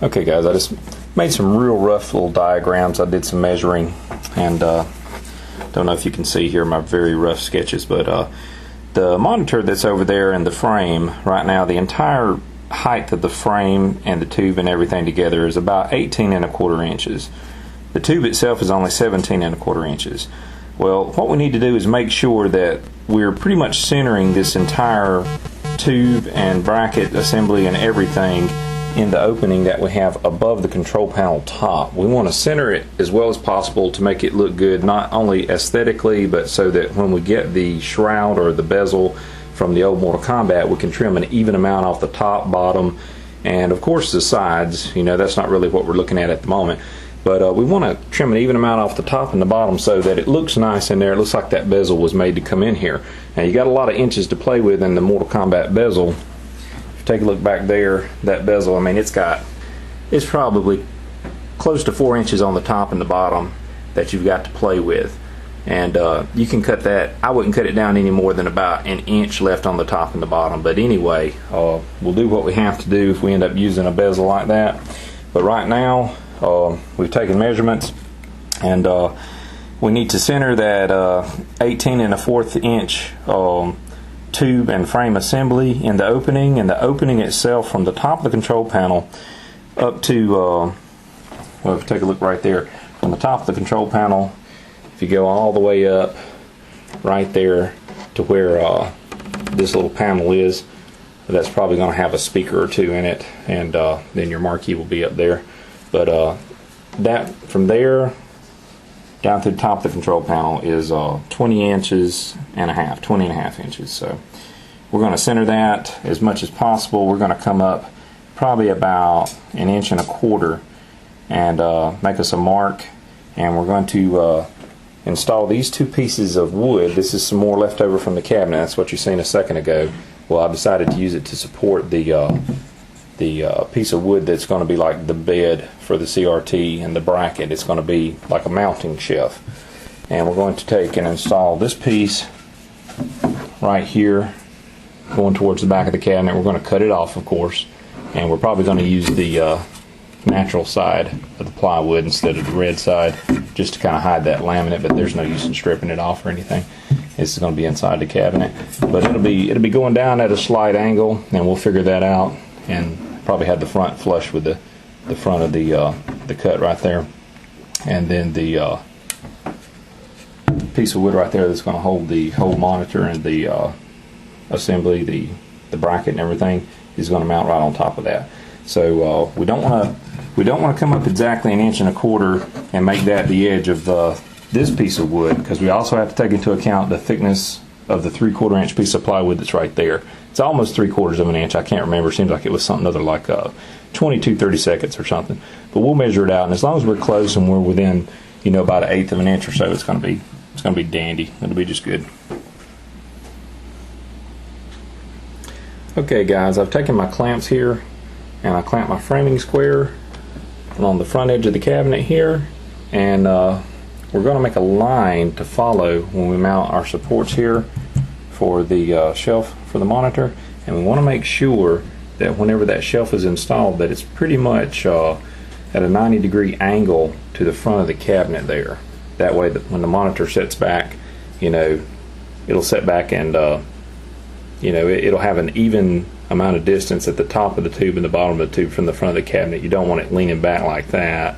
Okay guys, I just made some real rough little diagrams. I did some measuring, and don't know if you can see here my very rough sketches, but the monitor that's over there in the frame right now, the entire height of the frame and the tube and everything together is about 18¼ inches. The tube itself is only 17¼ inches. Well, what we need to do is make sure that we're pretty much centering this entire tube and bracket assembly and everything in the opening that we have above the control panel top. We want to center it as well as possible to make it look good, not only aesthetically, but so that when we get the shroud or the bezel from the old Mortal Kombat, we can trim an even amount off the top, bottom, and of course the sides. You know, that's not really what we're looking at the moment. But we want to trim an even amount off the top and the bottom so that it looks nice in there. It looks like that bezel was made to come in here. Now you got a lot of inches to play with in the Mortal Kombat bezel. Take a look back there, that bezel, I mean, it's probably close to 4 inches on the top and the bottom that you've got to play with. And you can cut that. I wouldn't cut it down any more than about an inch left on the top and the bottom. But anyway, we'll do what we have to do if we end up using a bezel like that. But right now, we've taken measurements, and we need to center that 18¼ inch tube and frame assembly in the opening, and the opening itself from the top of the control panel up to well, if you take a look right there, from the top of the control panel, if you go all the way up right there to where this little panel is, that's probably going to have a speaker or two in it, and then your marquee will be up there. But that from there down to the top of the control panel is 20 inches and a half, 20½ inches. So we're going to center that as much as possible. We're going to come up probably about 1¼ inch and make us a mark, and we're going to install these two pieces of wood. This is some more left over from the cabinet. That's what you seen a second ago. Well, I decided to use it to support the piece of wood that's going to be like the bed for the CRT, and the bracket, it's going to be like a mounting shelf. And we're going to take and install this piece right here going towards the back of the cabinet. We're going to cut it off, of course, and we're probably going to use the natural side of the plywood instead of the red side, just to kind of hide that laminate, but there's no use in stripping it off or anything. This is going to be inside the cabinet, but it'll be going down at a slight angle, and we'll figure that out, and probably have the front flush with the front of the cut right there, and then the piece of wood right there that's going to hold the whole monitor and the assembly, the bracket and everything, is going to mount right on top of that. So we don't want to come up exactly 1¼ inch and make that the edge of this piece of wood, because we also have to take into account the thickness of the 3/4 inch piece of plywood that's right there. It's almost 3/4 inch. I can't remember. It seems like it was something other like 22/32 or something. But we'll measure it out, and as long as we're close and we're within, you know, about 1/8 of an inch or so, it's going to be dandy. It'll be just good. Okay, guys, I've taken my clamps here, and I clamped my framing square on the front edge of the cabinet here, and we're going to make a line to follow when we mount our supports here for the shelf for the monitor. And we want to make sure that whenever that shelf is installed, that it's pretty much at a 90-degree angle to the front of the cabinet there. That way that when the monitor sets back, you know, it'll set back, and you know, it'll have an even amount of distance at the top of the tube and the bottom of the tube from the front of the cabinet. You don't want it leaning back like that,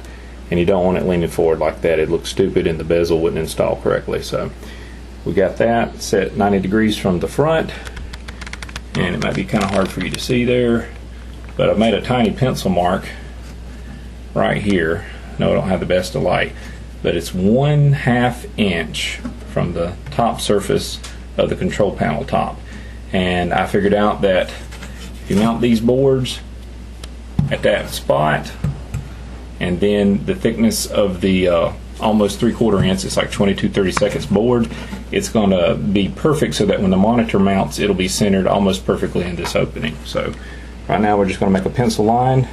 and you don't want it leaning forward like that. It looks stupid and the bezel wouldn't install correctly. So we got that set 90 degrees from the front, and it might be kind of hard for you to see there, but I've made a tiny pencil mark right here. No, I don't have the best of light, but it's 1/2 inch from the top surface of the control panel top. And I figured out that if you mount these boards at that spot, and then the thickness of the almost 3/4 inch, it's like 22/32 board, it's going to be perfect so that when the monitor mounts, it'll be centered almost perfectly in this opening. So right now we're just going to make a pencil line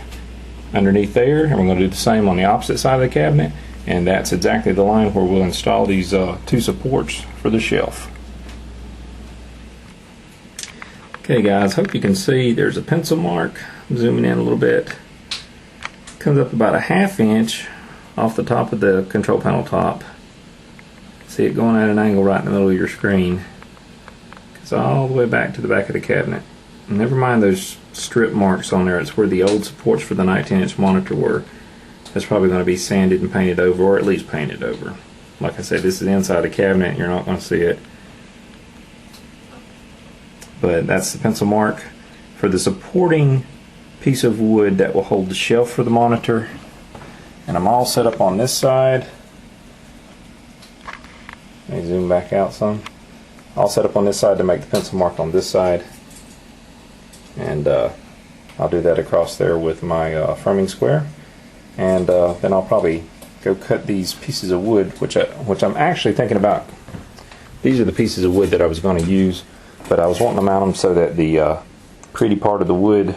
underneath there, and we're going to do the same on the opposite side of the cabinet, and that's exactly the line where we'll install these two supports for the shelf. Okay guys, hope you can see there's a pencil mark. I'm zooming in a little bit. comes up about a 1/2 inch off the top of the control panel top. See it going at an angle right in the middle of your screen. It's all the way back to the back of the cabinet. And never mind those strip marks on there. It's where the old supports for the 19-inch monitor were. That's probably going to be sanded and painted over, or at least painted over. Like I said, this is inside the cabinet. You're not going to see it. But that's the pencil mark for the supporting piece of wood that will hold the shelf for the monitor. And I'm all set up on this side. Let me zoom back out some. All set up on this side to make the pencil mark on this side. And I'll do that across there with my framing square. And then I'll probably go cut these pieces of wood, which I'm actually thinking about. These are the pieces of wood that I was going to use, but I was wanting to mount them so that the pretty part of the wood,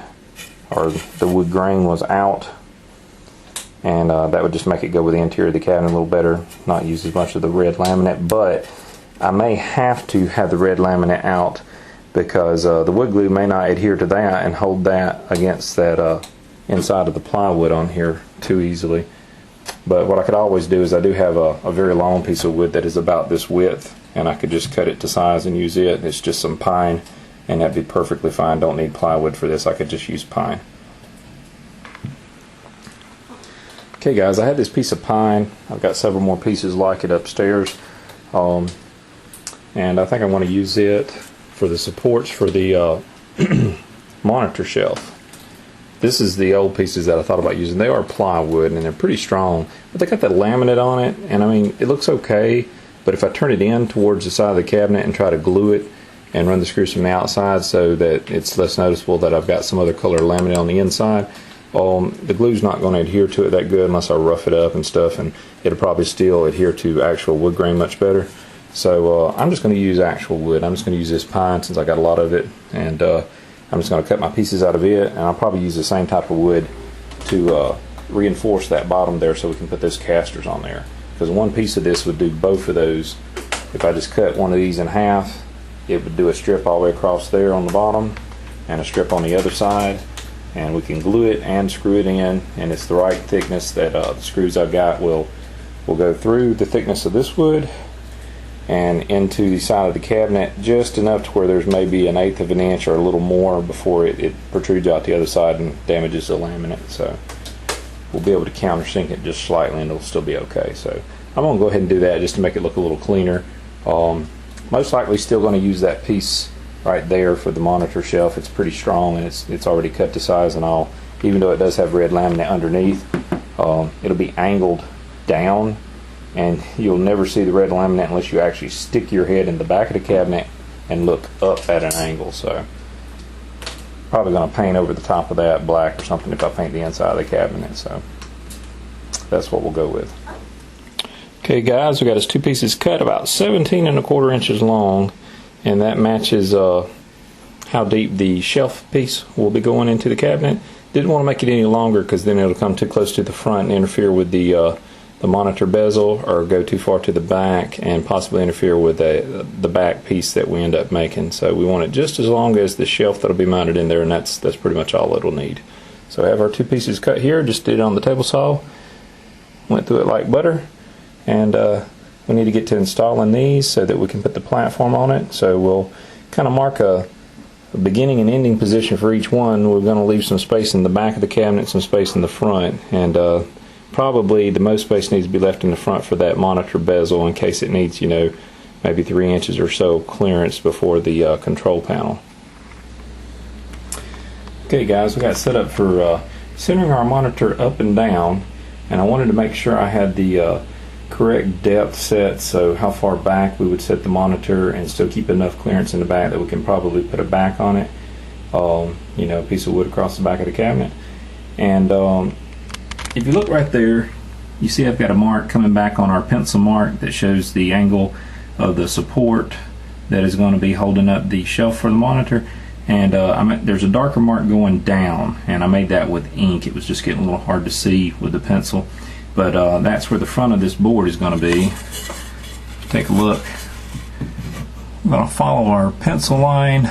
or the wood grain, was out, and that would just make it go with the interior of the cabinet a little better, not use as much of the red laminate. But I may have to have the red laminate out because the wood glue may not adhere to that and hold that against that inside of the plywood on here too easily. But what I could always do is I do have a very long piece of wood that is about this width, and I could just cut it to size and use it. It's just some pine, and that'd be perfectly fine. Don't need plywood for this. I could just use pine. Okay guys, I had this piece of pine. I've got several more pieces like it upstairs, and I think I want to use it for the supports for the monitor shelf. This is the old pieces that I thought about using. They are plywood and they're pretty strong, but they got that laminate on it, and I mean, it looks okay, but if I turn it in towards the side of the cabinet and try to glue it and run the screws from the outside so that it's less noticeable that I've got some other color laminate on the inside, the glue's not going to adhere to it that good unless I rough it up and stuff, and it'll probably still adhere to actual wood grain much better. So I'm just going to use actual wood. I'm just going to use this pine since I got a lot of it, and I'm just going to cut my pieces out of it, and I'll probably use the same type of wood to reinforce that bottom there so we can put those casters on there. Because one piece of this would do both of those. If I just cut one of these in half, it would do a strip all the way across there on the bottom and a strip on the other side, and we can glue it and screw it in, and it's the right thickness that the screws I've got will go through the thickness of this wood and into the side of the cabinet just enough to where there's maybe 1/8 of an inch or a little more before it protrudes out the other side and damages the laminate. So we'll be able to countersink it just slightly and it'll still be okay. So I'm going to go ahead and do that just to make it look a little cleaner. Most likely still going to use that piece right there for the monitor shelf. It's pretty strong and it's already cut to size and all. Even though it does have red laminate underneath, it'll be angled down, and you'll never see the red laminate unless you actually stick your head in the back of the cabinet and look up at an angle. So probably going to paint over the top of that black or something if I paint the inside of the cabinet. So that's what we'll go with. Okay guys, we got us two pieces cut about 17 1/4 inches long, and that matches how deep the shelf piece will be going into the cabinet. Didn't want to make it any longer because then it'll come too close to the front and interfere with the monitor bezel, or go too far to the back and possibly interfere with the back piece that we end up making. So we want it just as long as the shelf that'll be mounted in there, and that's pretty much all it'll need. So I have our two pieces cut here, just did it on the table saw, went through it like butter, and we need to get to installing these so that we can put the platform on it. So we'll kind of mark a beginning and ending position for each one. We're going to leave some space in the back of the cabinet, some space in the front, and probably the most space needs to be left in the front for that monitor bezel in case it needs, you know, maybe 3 inches or so clearance before the control panel. Okay guys, we got set up for centering our monitor up and down, and I wanted to make sure I had the correct depth set, so how far back we would set the monitor and still keep enough clearance in the back that we can probably put a back on it, you know, a piece of wood across the back of the cabinet. And if you look right there, you see I've got a mark coming back on our pencil mark that shows the angle of the support that is going to be holding up the shelf for the monitor, and there's a darker mark going down, and I made that with ink. It was just getting a little hard to see with the pencil, but that's where the front of this board is going to be. Take a look. I'm going to follow our pencil line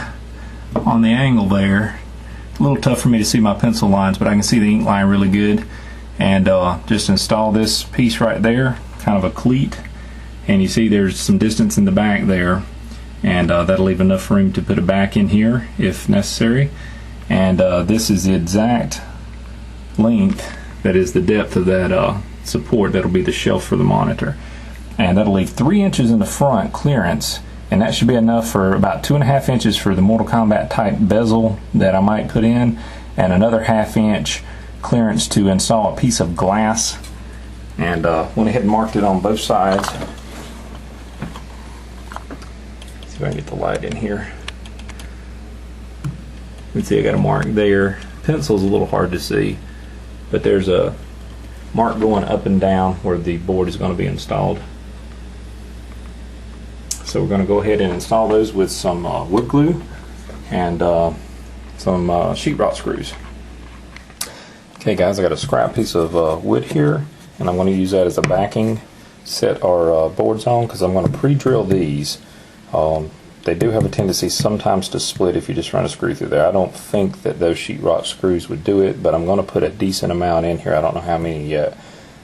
on the angle there. A little tough for me to see my pencil lines, but I can see the ink line really good. and just install this piece right there, kind of a cleat, and you see there's some distance in the back there, and that'll leave enough room to put it back in here if necessary. And this is the exact length that is the depth of that support that'll be the shelf for the monitor, and that'll leave 3 inches in the front clearance, and that should be enough for about 2.5 inches for the Mortal Kombat type bezel that I might put in, and another 1/2 inch clearance to install a piece of glass. And went ahead and marked it on both sides. See if I can get the light in here. You can see I got a mark there. Pencil's a little hard to see, but there's a mark going up and down where the board is going to be installed. So we're going to go ahead and install those with some wood glue and some sheetrock screws. Okay guys, I got a scrap piece of wood here, and I'm going to use that as a backing, set our boards on, because I'm going to pre-drill these. They do have a tendency sometimes to split if you just run a screw through there. I don't think that those sheetrock screws would do it, but I'm going to put a decent amount in here. I don't know how many yet,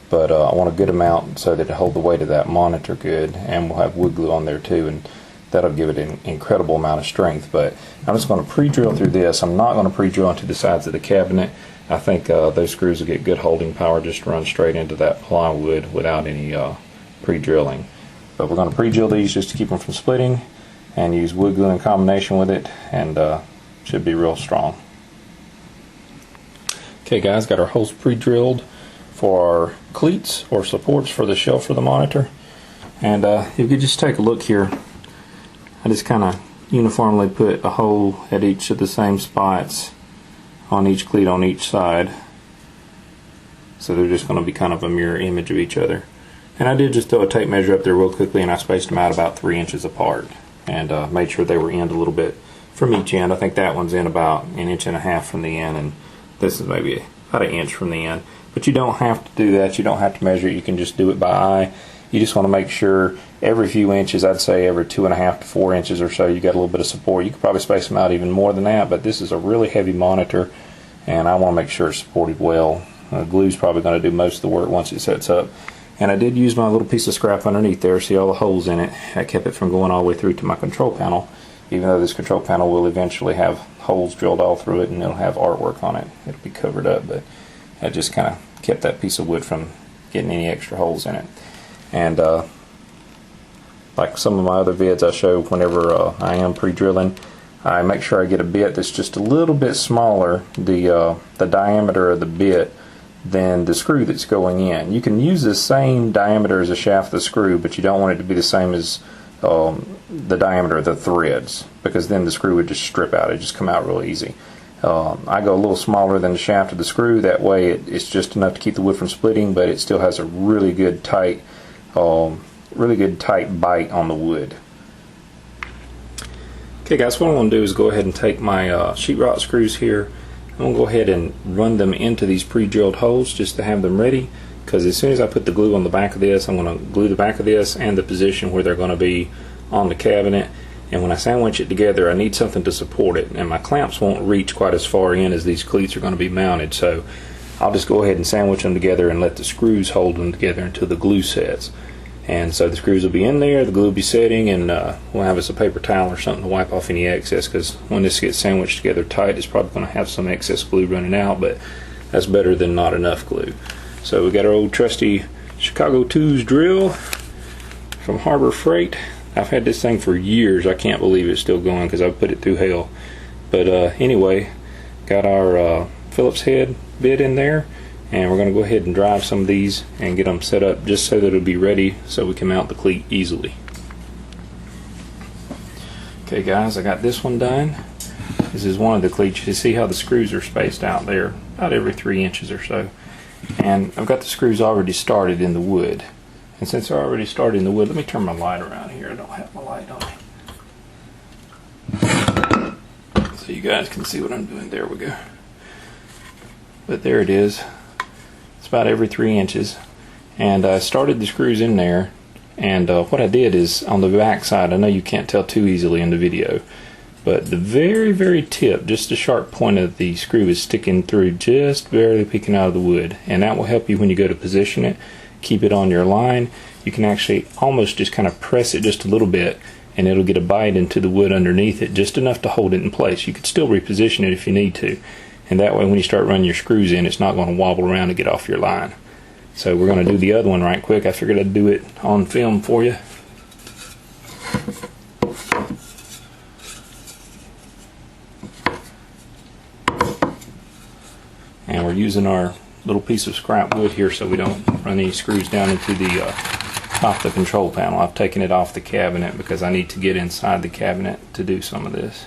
but I want a good amount so that it hold the weight of that monitor good, and we'll have wood glue on there too, and that'll give it an incredible amount of strength. But I'm just going to pre-drill through this. I'm not going to pre-drill into the sides of the cabinet. I think those screws will get good holding power just to run straight into that plywood without any pre-drilling. But we're going to pre-drill these just to keep them from splitting, and use wood glue in combination with it, and should be real strong. Okay guys, got our holes pre-drilled for our cleats or supports for the shelf for the monitor. And if you could just take a look here, I just kind of uniformly put a hole at each of the same spots on each cleat on each side, so they're just going to be kind of a mirror image of each other. And I did just throw a tape measure up there real quickly, and I spaced them out about 3 inches apart, and made sure they were in a little bit from each end. I think that one's in about 1.5 inches from the end, and this is maybe about 1 inch from the end. But you don't have to do that. You don't have to measure it. You can just do it by eye. You just want to make sure every few inches, I'd say every 2.5 to 4 inches or so, you got a little bit of support. You could probably space them out even more than that, but this is a really heavy monitor, and I want to make sure it's supported well. Glue's probably going to do most of the work once it sets up. And I did use my little piece of scrap underneath there. See all the holes in it? That kept it from going all the way through to my control panel, even though this control panel will eventually have holes drilled all through it, and it'll have artwork on it. It'll be covered up, but I just kind of kept that piece of wood from getting any extra holes in it. And like some of my other vids I show, whenever I am pre-drilling, I make sure I get a bit that's just a little bit smaller, the diameter of the bit, than the screw that's going in. You can use the same diameter as the shaft of the screw, but you don't want it to be the same as the diameter of the threads, because then the screw would just strip out. It just come out real easy. I go a little smaller than the shaft of the screw. That way it's just enough to keep the wood from splitting, but it still has a really good tight bite on the wood. Okay guys, what I'm going to do is go ahead and take my sheetrock screws here. I'm going to go ahead and run them into these pre-drilled holes just to have them ready, because as soon as I put the glue on the back of this, I'm going to glue the back of this and the position where they're going to be on the cabinet. And when I sandwich it together, I need something to support it, and my clamps won't reach quite as far in as these cleats are going to be mounted, so I'll just go ahead and sandwich them together and let the screws hold them together until the glue sets. And so the screws will be in there, the glue will be setting, and we'll have us a paper towel or something to wipe off any excess, because when this gets sandwiched together tight, it's probably going to have some excess glue running out, but that's better than not enough glue. So we got our old trusty Chicago 2's drill from Harbor Freight. I've had this thing for years. I can't believe it's still going, because I've put it through hell. But anyway, got our Phillips head bit in there, and we're going to go ahead and drive some of these and get them set up just so that it'll be ready so we can mount the cleat easily. Okay guys, I got this one done. This is one of the cleats. You see how the screws are spaced out there about every 3 inches or so. And I've got the screws already started in the wood. And since they're already started in the wood, let me turn my light around here. I don't have my light on, so you guys can see what I'm doing. There we go. But there it is. It's about every 3 inches. And I started the screws in there. And what I did is, on the back side, I know you can't tell too easily in the video, but the very tip, just the sharp point of the screw is sticking through, just barely peeking out of the wood, and that will help you when you go to position it, keep it on your line. You can actually almost just kind of press it just a little bit, and it'll get a bite into the wood underneath it, just enough to hold it in place. You could still reposition it if you need to, and that way when you start running your screws in, it's not going to wobble around to get off your line. So we're going to do the other one right quick. I figured I'd do it on film for you. And we're using our little piece of scrap wood here so we don't run any screws down into the top of the control panel. I've taken it off the cabinet because I need to get inside the cabinet to do some of this.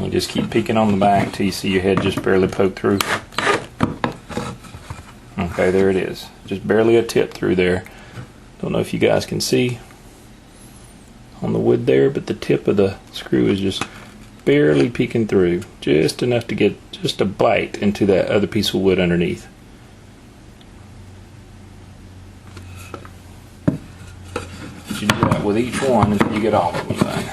You just keep peeking on the back until you see your head just barely poke through. Okay, there it is. Just barely a tip through there. Don't know if you guys can see on the wood there, but the tip of the screw is just barely peeking through. Just enough to get just a bite into that other piece of wood underneath. You do that with each one until you get all of them done.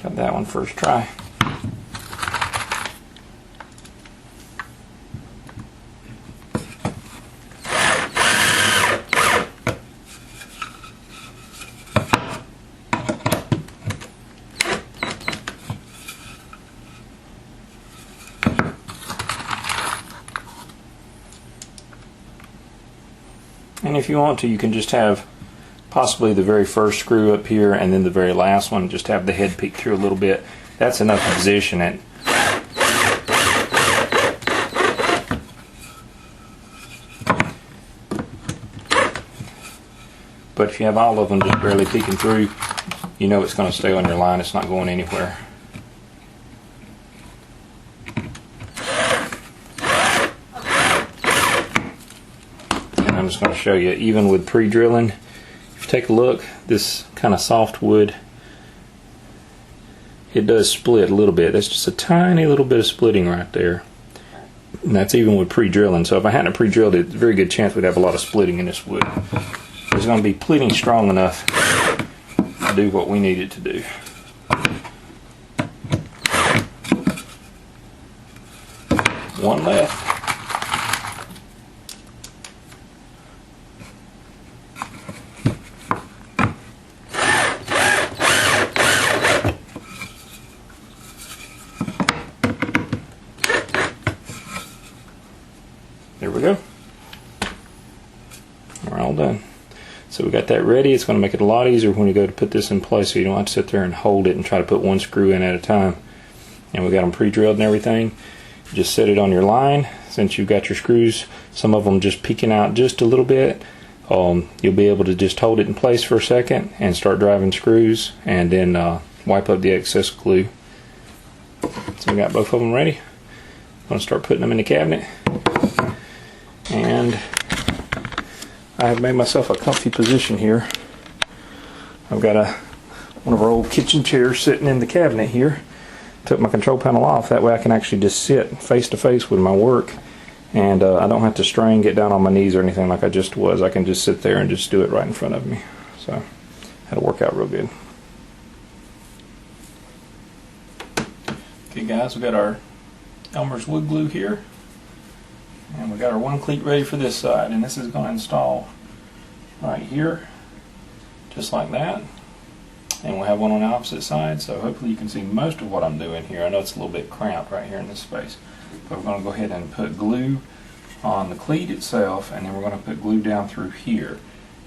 Got that one first try. And if you want to, you can just have possibly the very first screw up here and then the very last one, just have the head peek through a little bit. That's enough to position it. But if you have all of them just barely peeking through, you know it's going to stay on your line. It's not going anywhere. And I'm just going to show you, even with pre-drilling, if you take a look, this kind of soft wood, it does split a little bit. That's just a tiny little bit of splitting right there. And that's even with pre-drilling. So if I hadn't pre-drilled it, there's a very good chance we'd have a lot of splitting in this wood. It's going to be pleating strong enough to do what we need it to do. One left. There we go. We're all done. So we got that ready. It's going to make it a lot easier when you go to put this in place, so you don't have to sit there and hold it and try to put one screw in at a time. And we got them pre-drilled and everything. Just set it on your line. Since you've got your screws, some of them just peeking out just a little bit, you'll be able to just hold it in place for a second and start driving screws, and then wipe up the excess glue. So we got both of them ready. I'm going to start putting them in the cabinet. And I have made myself a comfy position here. I've got one of our old kitchen chairs sitting in the cabinet here. Took my control panel off, that way I can actually just sit face to face with my work, and I don't have to strain, get down on my knees or anything like I just was. I can just sit there and just do it right in front of me. So that'll work out real good. Okay guys, we got our Elmer's wood glue here. And we got our one cleat ready for this side, and this is going to install right here, just like that. And we'll have one on the opposite side, so hopefully you can see most of what I'm doing here. I know it's a little bit cramped right here in this space, but we're going to go ahead and put glue on the cleat itself, and then we're going to put glue down through here.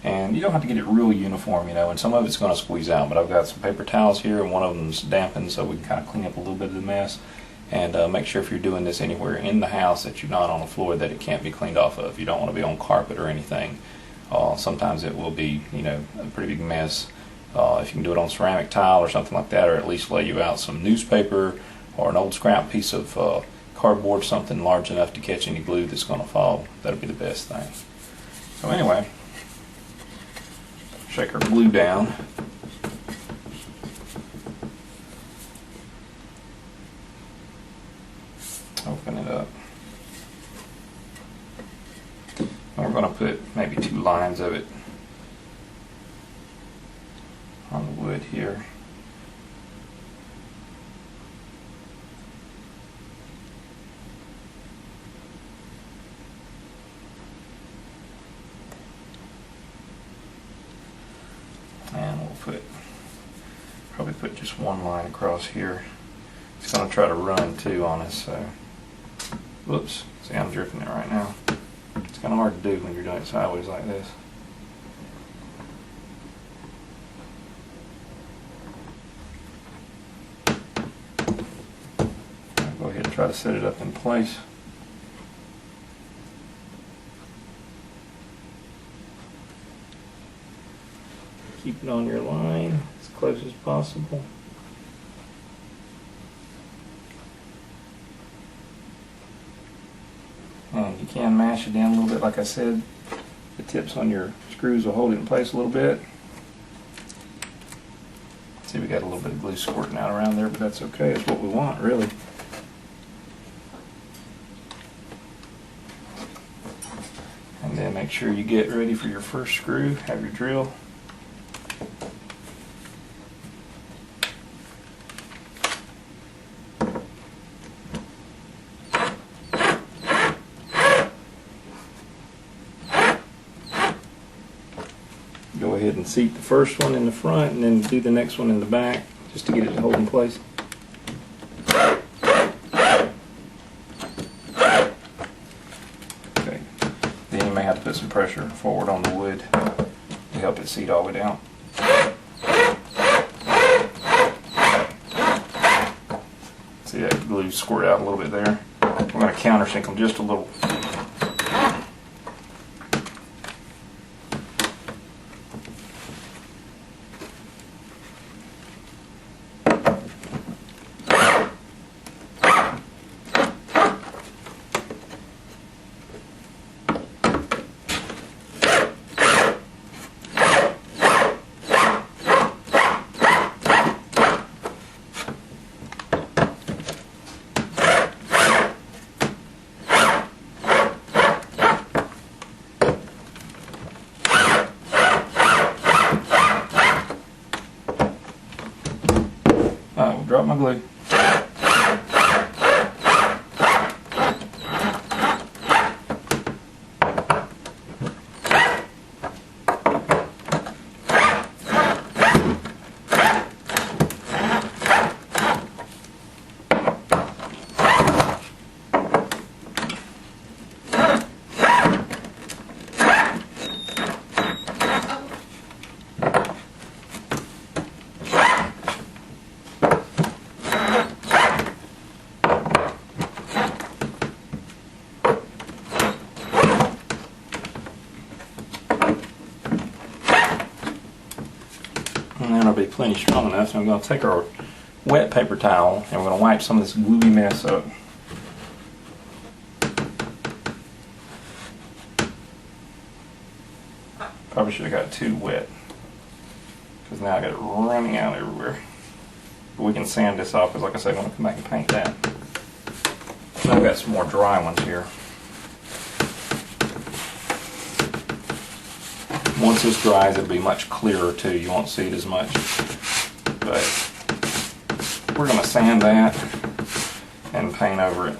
And you don't have to get it real uniform, you know, and some of it's going to squeeze out, but I've got some paper towels here, and one of them's dampened, so we can kind of clean up a little bit of the mess. And make sure if you're doing this anywhere in the house that you're not on the floor that it can't be cleaned off of. You don't want to be on carpet or anything. Sometimes it will be, you know, a pretty big mess. If you can do it on ceramic tile or something like that, or at least lay you out some newspaper or an old scrap piece of cardboard, something large enough to catch any glue that's going to fall. That'll be the best thing. So anyway, shake our glue down. Open it up. And we're going to put maybe 2 lines of it on the wood here. And we'll probably put just 1 line across here. It's going to try to run too on us, so whoops, see I'm drifting it right now. It's kind of hard to do when you're doing it sideways like this. I'll go ahead and try to set it up in place. Keep it on your line as close as possible. And you can mash it in a little bit, like I said. The tips on your screws will hold it in place a little bit. See, we got a little bit of glue squirting out around there, but that's okay. It's what we want, really. And then make sure you get ready for your first screw. Have your drill. Go ahead and seat the first one in the front and then do the next one in the back just to get it to hold in place. Okay. Then you may have to put some pressure forward on the wood to help it seat all the way down. See that glue squirt out a little bit there? We're going to countersink them just a little. Drop my glue. And then it'll be plenty strong enough. So I'm going to take our wet paper towel and we're going to wipe some of this gluey mess up. Probably should have got it too wet because now I got it running out everywhere. But we can sand this off because, like I said, I'm going to come back and paint that. Now I've got some more dry ones here. Once this dries, it'll be much clearer too. You won't see it as much. But we're going to sand that and paint over it.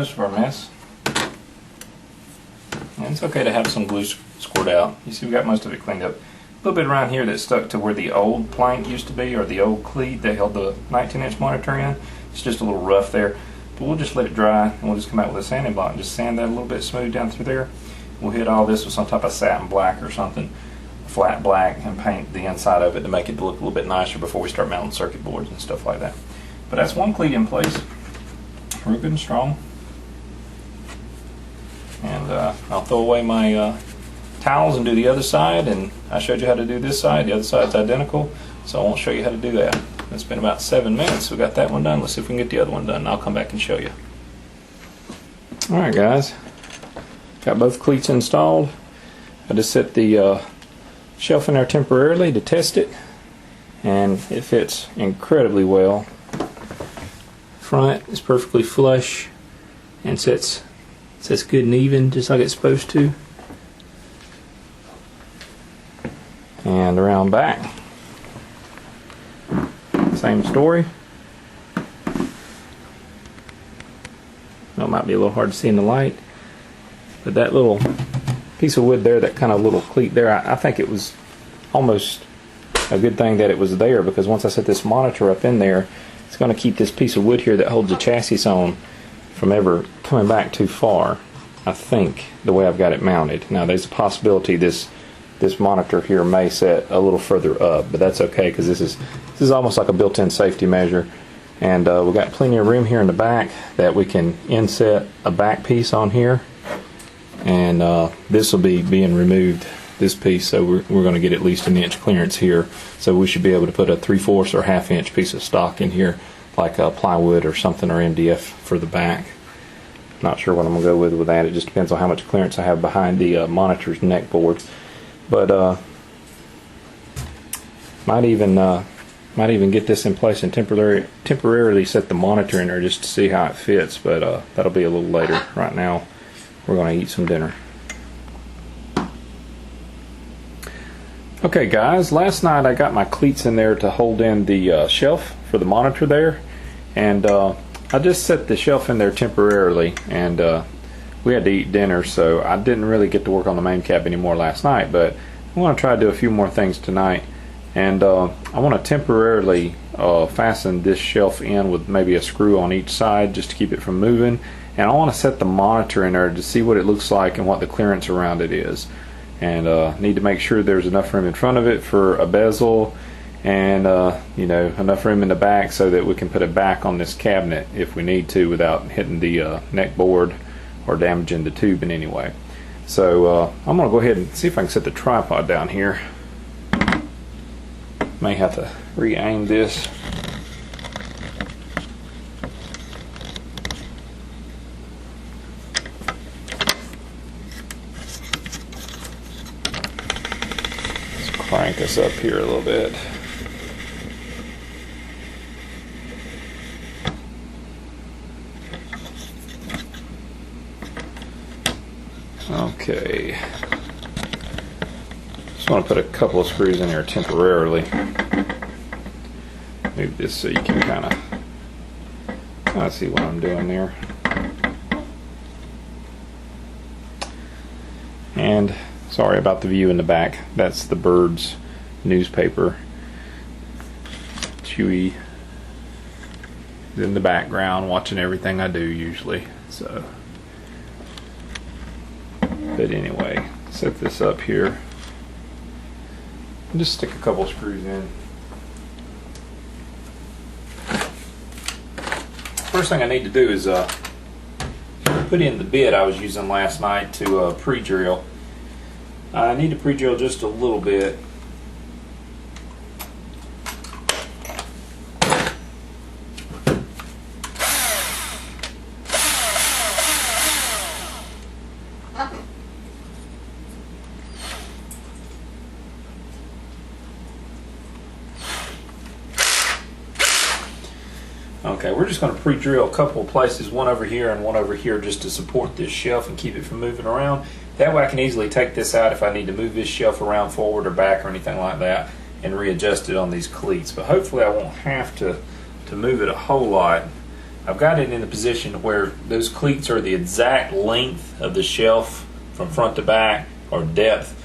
most of our mess. And it's okay to have some glue squirt out. You see we got most of it cleaned up. A little bit around here that stuck to where the old plank used to be, or the old cleat that held the 19-inch monitor in. It's just a little rough there. But we'll just let it dry, and we'll just come out with a sanding block and just sand that a little bit smooth down through there. We'll hit all this with some type of satin black or something, flat black, and paint the inside of it to make it look a little bit nicer before we start mounting circuit boards and stuff like that. But that's one cleat in place, real good and strong. And I'll throw away my towels and do the other side, and I showed you how to do this side. The other side's identical, so I won't show you how to do that. It's been about 7 minutes. We got that one done. Let's see if we can get the other one done, and I'll come back and show you. Alright guys, got both cleats installed. I just set the shelf in there temporarily to test it, and it fits incredibly well. Front is perfectly flush and sits good and even, just like it's supposed to. And around back, same story. Well, it might be a little hard to see in the light, but that little piece of wood there, that kind of little cleat there, I think it was almost a good thing that it was there, because once I set this monitor up in there, it's going to keep this piece of wood here that holds the chassis on from ever coming back too far, I think, the way I've got it mounted. Now there's a possibility this monitor here may set a little further up, but that's okay, because this is almost like a built-in safety measure. And we've got plenty of room here in the back that we can inset a back piece on here, and this will be being removed, this piece, so we're going to get at least an inch clearance here, so we should be able to put a 3/4 or half-inch piece of stock in here, like plywood or something, or MDF for the back. Not sure what I'm going to go with that. It just depends on how much clearance I have behind the monitor's neck board. But might even get this in place and temporarily set the monitor in there just to see how it fits. But that'll be a little later. Right now, we're going to eat some dinner. Okay, guys. Last night I got my cleats in there to hold in the shelf for the monitor there, and I just set the shelf in there temporarily, and we had to eat dinner, so I didn't really get to work on the MAME cab anymore last night, but I want to try to do a few more things tonight. And I want to temporarily fasten this shelf in with maybe a screw on each side just to keep it from moving. And I want to set the monitor in there to see what it looks like and what the clearance around it is. And need to make sure there's enough room in front of it for a bezel, and you know, enough room in the back so that we can put it back on this cabinet if we need to without hitting the neck board or damaging the tube in any way. So I'm going to go ahead and see if I can set the tripod down here. May have to re-aim this. Let's crank us up here a little bit. Okay, just want to put a couple of screws in here temporarily. Move this so you can kind of see what I'm doing there. And sorry about the view in the back. That's the bird's newspaper. Chewy is in the background watching everything I do usually. So. But anyway, set this up here and just stick a couple screws in. First thing I need to do is put in the bit I was using last night to pre-drill. I need to pre-drill just a little bit. Okay, we're just going to pre-drill a couple of places, one over here and one over here, just to support this shelf and keep it from moving around. That way I can easily take this out if I need to move this shelf around forward or back or anything like that and readjust it on these cleats. But hopefully I won't have to move it a whole lot I've got it in the position where those cleats are the exact length of the shelf from front to back, or depth,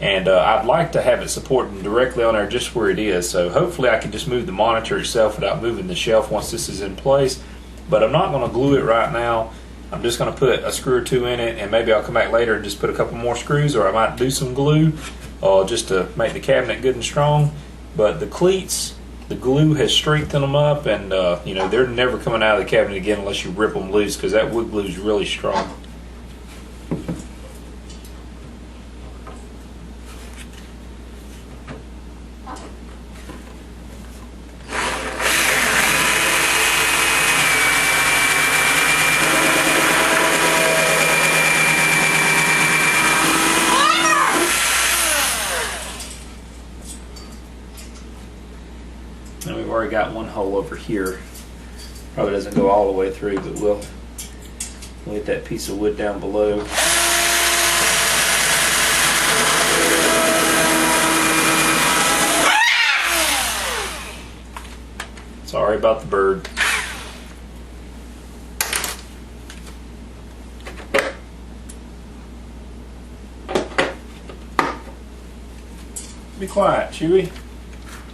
and I'd like to have it supporting directly on there just where it is. So hopefully I can just move the monitor itself without moving the shelf once this is in place. But I'm not going to glue it right now. I'm just going to put a screw or two in it, and maybe I'll come back later and just put a couple more screws, or I might do some glue just to make the cabinet good and strong. But the cleats, the glue has strengthened them up, and you know, they're never coming out of the cabinet again unless you rip them loose, because that wood glue is really strong. And we've already got one hole over here. Probably doesn't go all the way through, but we'll get that piece of wood down below. Sorry about the bird. Be quiet, Chewy.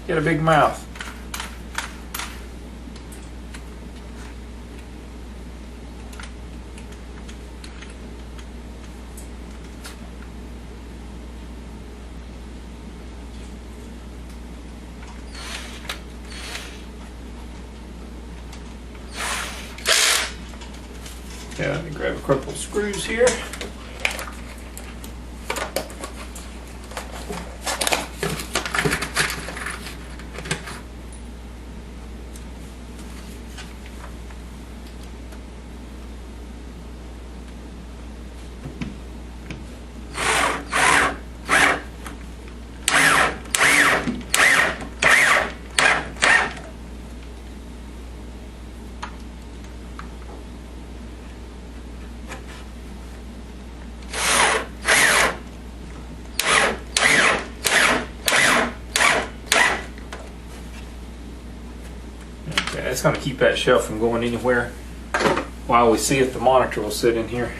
Get a big mouth. Okay, let me grab a couple of screws here. It's going to keep that shelf from going anywhere while we see if the monitor will sit in here.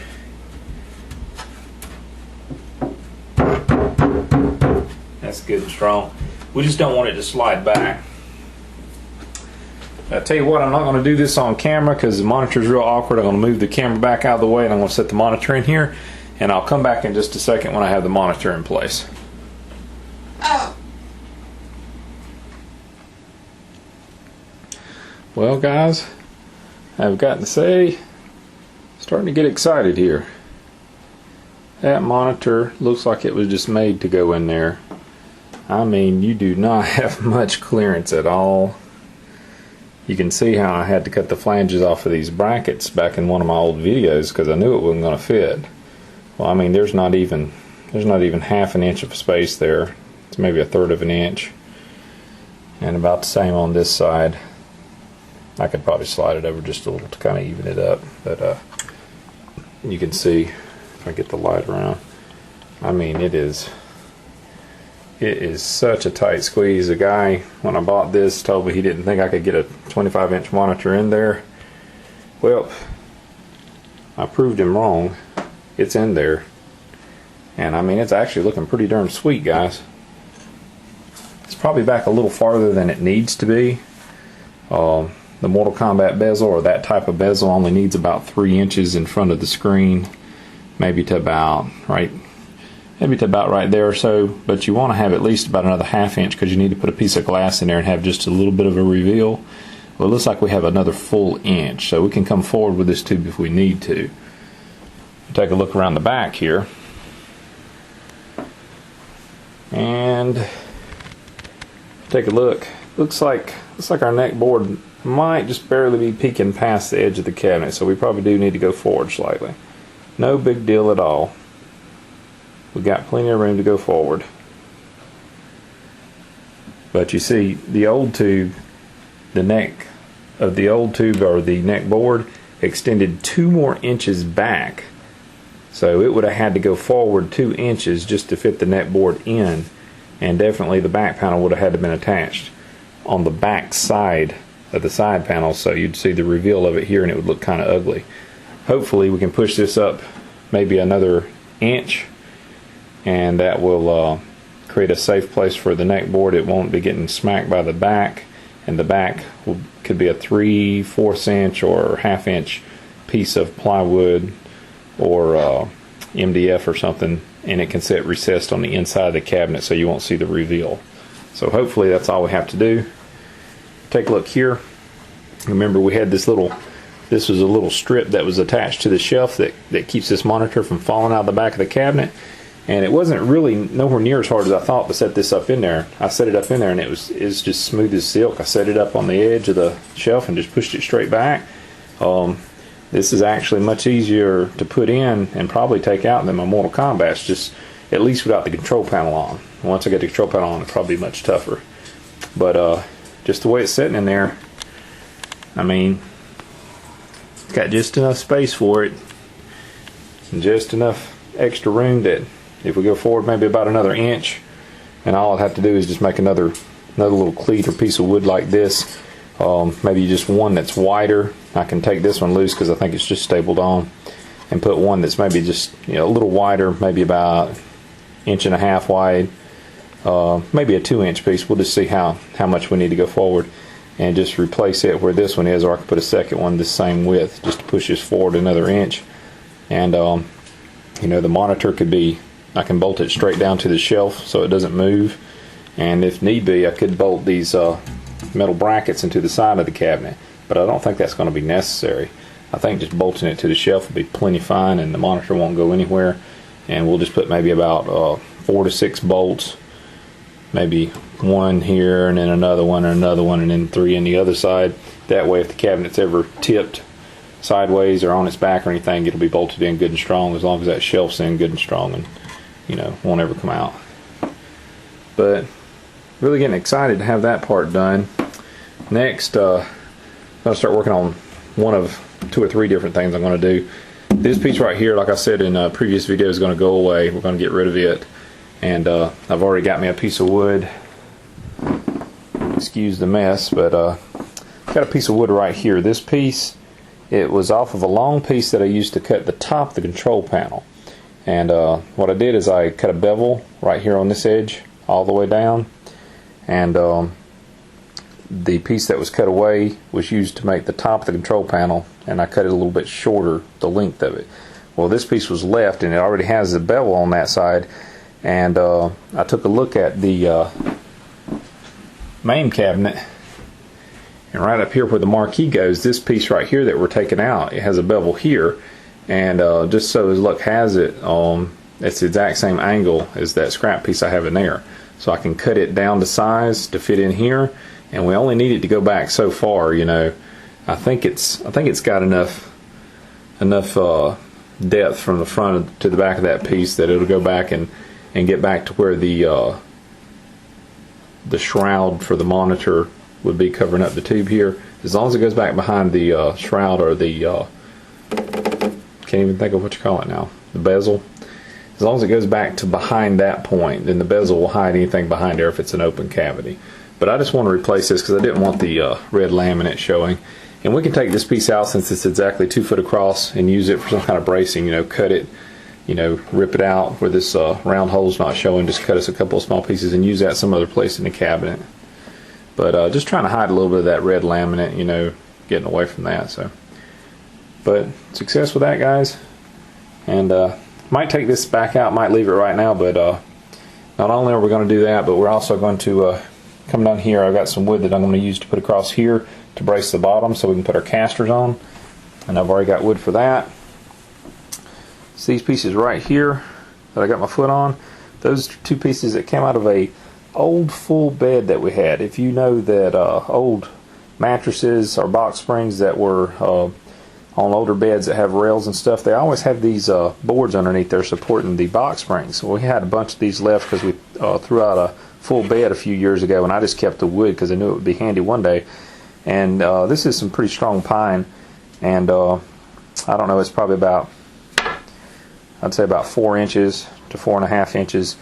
That's good and strong. We just don't want it to slide back. I tell you what, I'm not going to do this on camera because the monitor is real awkward. I'm going to move the camera back out of the way, and I'm going to set the monitor in here, and I'll come back in just a second when I have the monitor in place. Well, guys, I've got to say, starting to get excited here. That monitor looks like it was just made to go in there. I mean, you do not have much clearance at all. You can see how I had to cut the flanges off of these brackets back in one of my old videos because I knew it wasn't going to fit. Well, I mean, there's not even half an inch of space there. It's maybe a third of an inch, and about the same on this side. I could probably slide it over just a little to kind of even it up, but you can see if I get the light around. I mean, it is such a tight squeeze. The guy, when I bought this, told me he didn't think I could get a 25-inch monitor in there. Well, I proved him wrong. It's in there, and I mean, it's actually looking pretty darn sweet, guys. It's probably back a little farther than it needs to be. The Mortal Kombat bezel, or that type of bezel, only needs about 3 inches in front of the screen, maybe to about right there or so. But you want to have at least about another ½ inch because you need to put a piece of glass in there and have just a little bit of a reveal. Well, it looks like we have another full inch, so we can come forward with this tube if we need to. Take a look around the back here, and take a look. Looks like our neck board might just barely be peeking past the edge of the cabinet, so we probably do need to go forward slightly. No big deal at all. We got plenty of room to go forward. But you see, the old tube, the neck of the old tube, or the neck board, extended 2 more inches back. So it would have had to go forward 2 inches just to fit the neck board in, and definitely the back panel would have had to been attached on the back side the side panels, so you'd see the reveal of it here and it would look kind of ugly. Hopefully we can push this up maybe another inch, and that will create a safe place for the neck board. It won't be getting smacked by the back, and the back could be a 3/4 inch or ½ inch piece of plywood or MDF or something, and it can sit recessed on the inside of the cabinet so you won't see the reveal. So hopefully that's all we have to do. Take a look here. Remember, we had this was a little strip that was attached to the shelf that keeps this monitor from falling out of the back of the cabinet, and it wasn't really nowhere near as hard as I thought to set this up in there. I set it up in there and it's just smooth as silk. I set it up on the edge of the shelf and just pushed it straight back. This is actually much easier to put in and probably take out than my Mortal Kombat's, just at least without the control panel on. Once I get the control panel on, it'll probably be much tougher. But just the way it's sitting in there, I mean, it's got just enough space for it and just enough extra room that if we go forward maybe about another inch, and all I'd have to do is just make another little cleat or piece of wood like this. Maybe just one that's wider. I can take this one loose because I think it's just stapled on, and put one that's maybe just a little wider, maybe about 1.5 inches wide, maybe a 2-inch piece. We'll just see how much we need to go forward, and just replace it where this one is, or I can put a second one the same width just to push this forward another inch. And the monitor could be, I can bolt it straight down to the shelf so it doesn't move, and if need be I could bolt these metal brackets into the side of the cabinet, but I don't think that's going to be necessary. I think just bolting it to the shelf will be plenty fine, and the monitor won't go anywhere. And we'll just put maybe about 4 to 6 bolts, maybe one here and then another one and another one and then 3 in the other side. That way if the cabinet's ever tipped sideways or on its back or anything, it'll be bolted in good and strong, as long as that shelf's in good and strong and won't ever come out. But really getting excited to have that part done. Next, I'm going to start working on one of 2 or 3 different things I'm going to do. This piece right here, like I said in a previous video, is going to go away. We're going to get rid of it. And I've already got me a piece of wood. Excuse the mess, but I've got a piece of wood right here. This piece, it was off of a long piece that I used to cut the top of the control panel. And what I did is I cut a bevel right here on this edge all the way down. And the piece that was cut away was used to make the top of the control panel, and I cut it a little bit shorter, the length of it. Well, this piece was left, and it already has a bevel on that side, and I took a look at the MAME cabinet, and right up here where the marquee goes, this piece right here that we're taking out, it has a bevel here, and just so as luck has it, it's the exact same angle as that scrap piece I have in there. So I can cut it down to size to fit in here, and we only need it to go back so far. I think it's got enough depth from the front to the back of that piece that it'll go back and get back to where the shroud for the monitor would be covering up the tube here. As long as it goes back behind the shroud, or the can't even think of what you call it now, the bezel. As long as it goes back to behind that point, then the bezel will hide anything behind there if it's an open cavity. But I just want to replace this because I didn't want the red laminate showing. And we can take this piece out, since it's exactly 2 foot across, and use it for some kind of bracing. Cut it, rip it out where this round hole's not showing. Just cut us a couple of small pieces and use that some other place in the cabinet. But just trying to hide a little bit of that red laminate, getting away from that. But success with that, guys. And might take this back out, might leave it right now, but not only are we going to do that, but we're also going to come down here. I've got some wood that I'm going to use to put across here to brace the bottom so we can put our casters on, and I've already got wood for that. It's these pieces right here that I got my foot on. Those are 2 pieces that came out of a old full bed that we had. If you know that old mattresses or box springs that were on older beds that have rails and stuff, they always have these boards underneath there supporting the box springs. So we had a bunch of these left because we threw out a full bed a few years ago, and I just kept the wood because I knew it would be handy one day. And this is some pretty strong pine, and I don't know, it's probably about, I'd say about 4 inches to 4.5 inches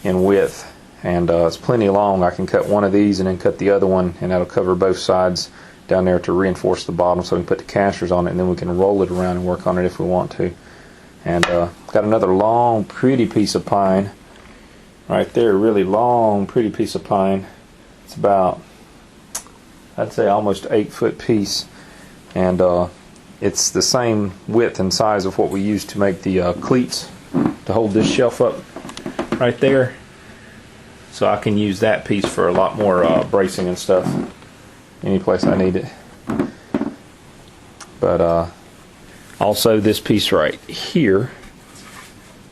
in width, and it's plenty long. I can cut one of these and then cut the other one, and that'll cover both sides down there to reinforce the bottom so we can put the casters on it, and then we can roll it around and work on it if we want to. And got another long, pretty piece of pine right there, really long, pretty piece of pine. It's about, I'd say, almost 8-foot piece, and it's the same width and size of what we used to make the cleats to hold this shelf up right there. So I can use that piece for a lot more bracing and stuff any place I need it. But also this piece right here,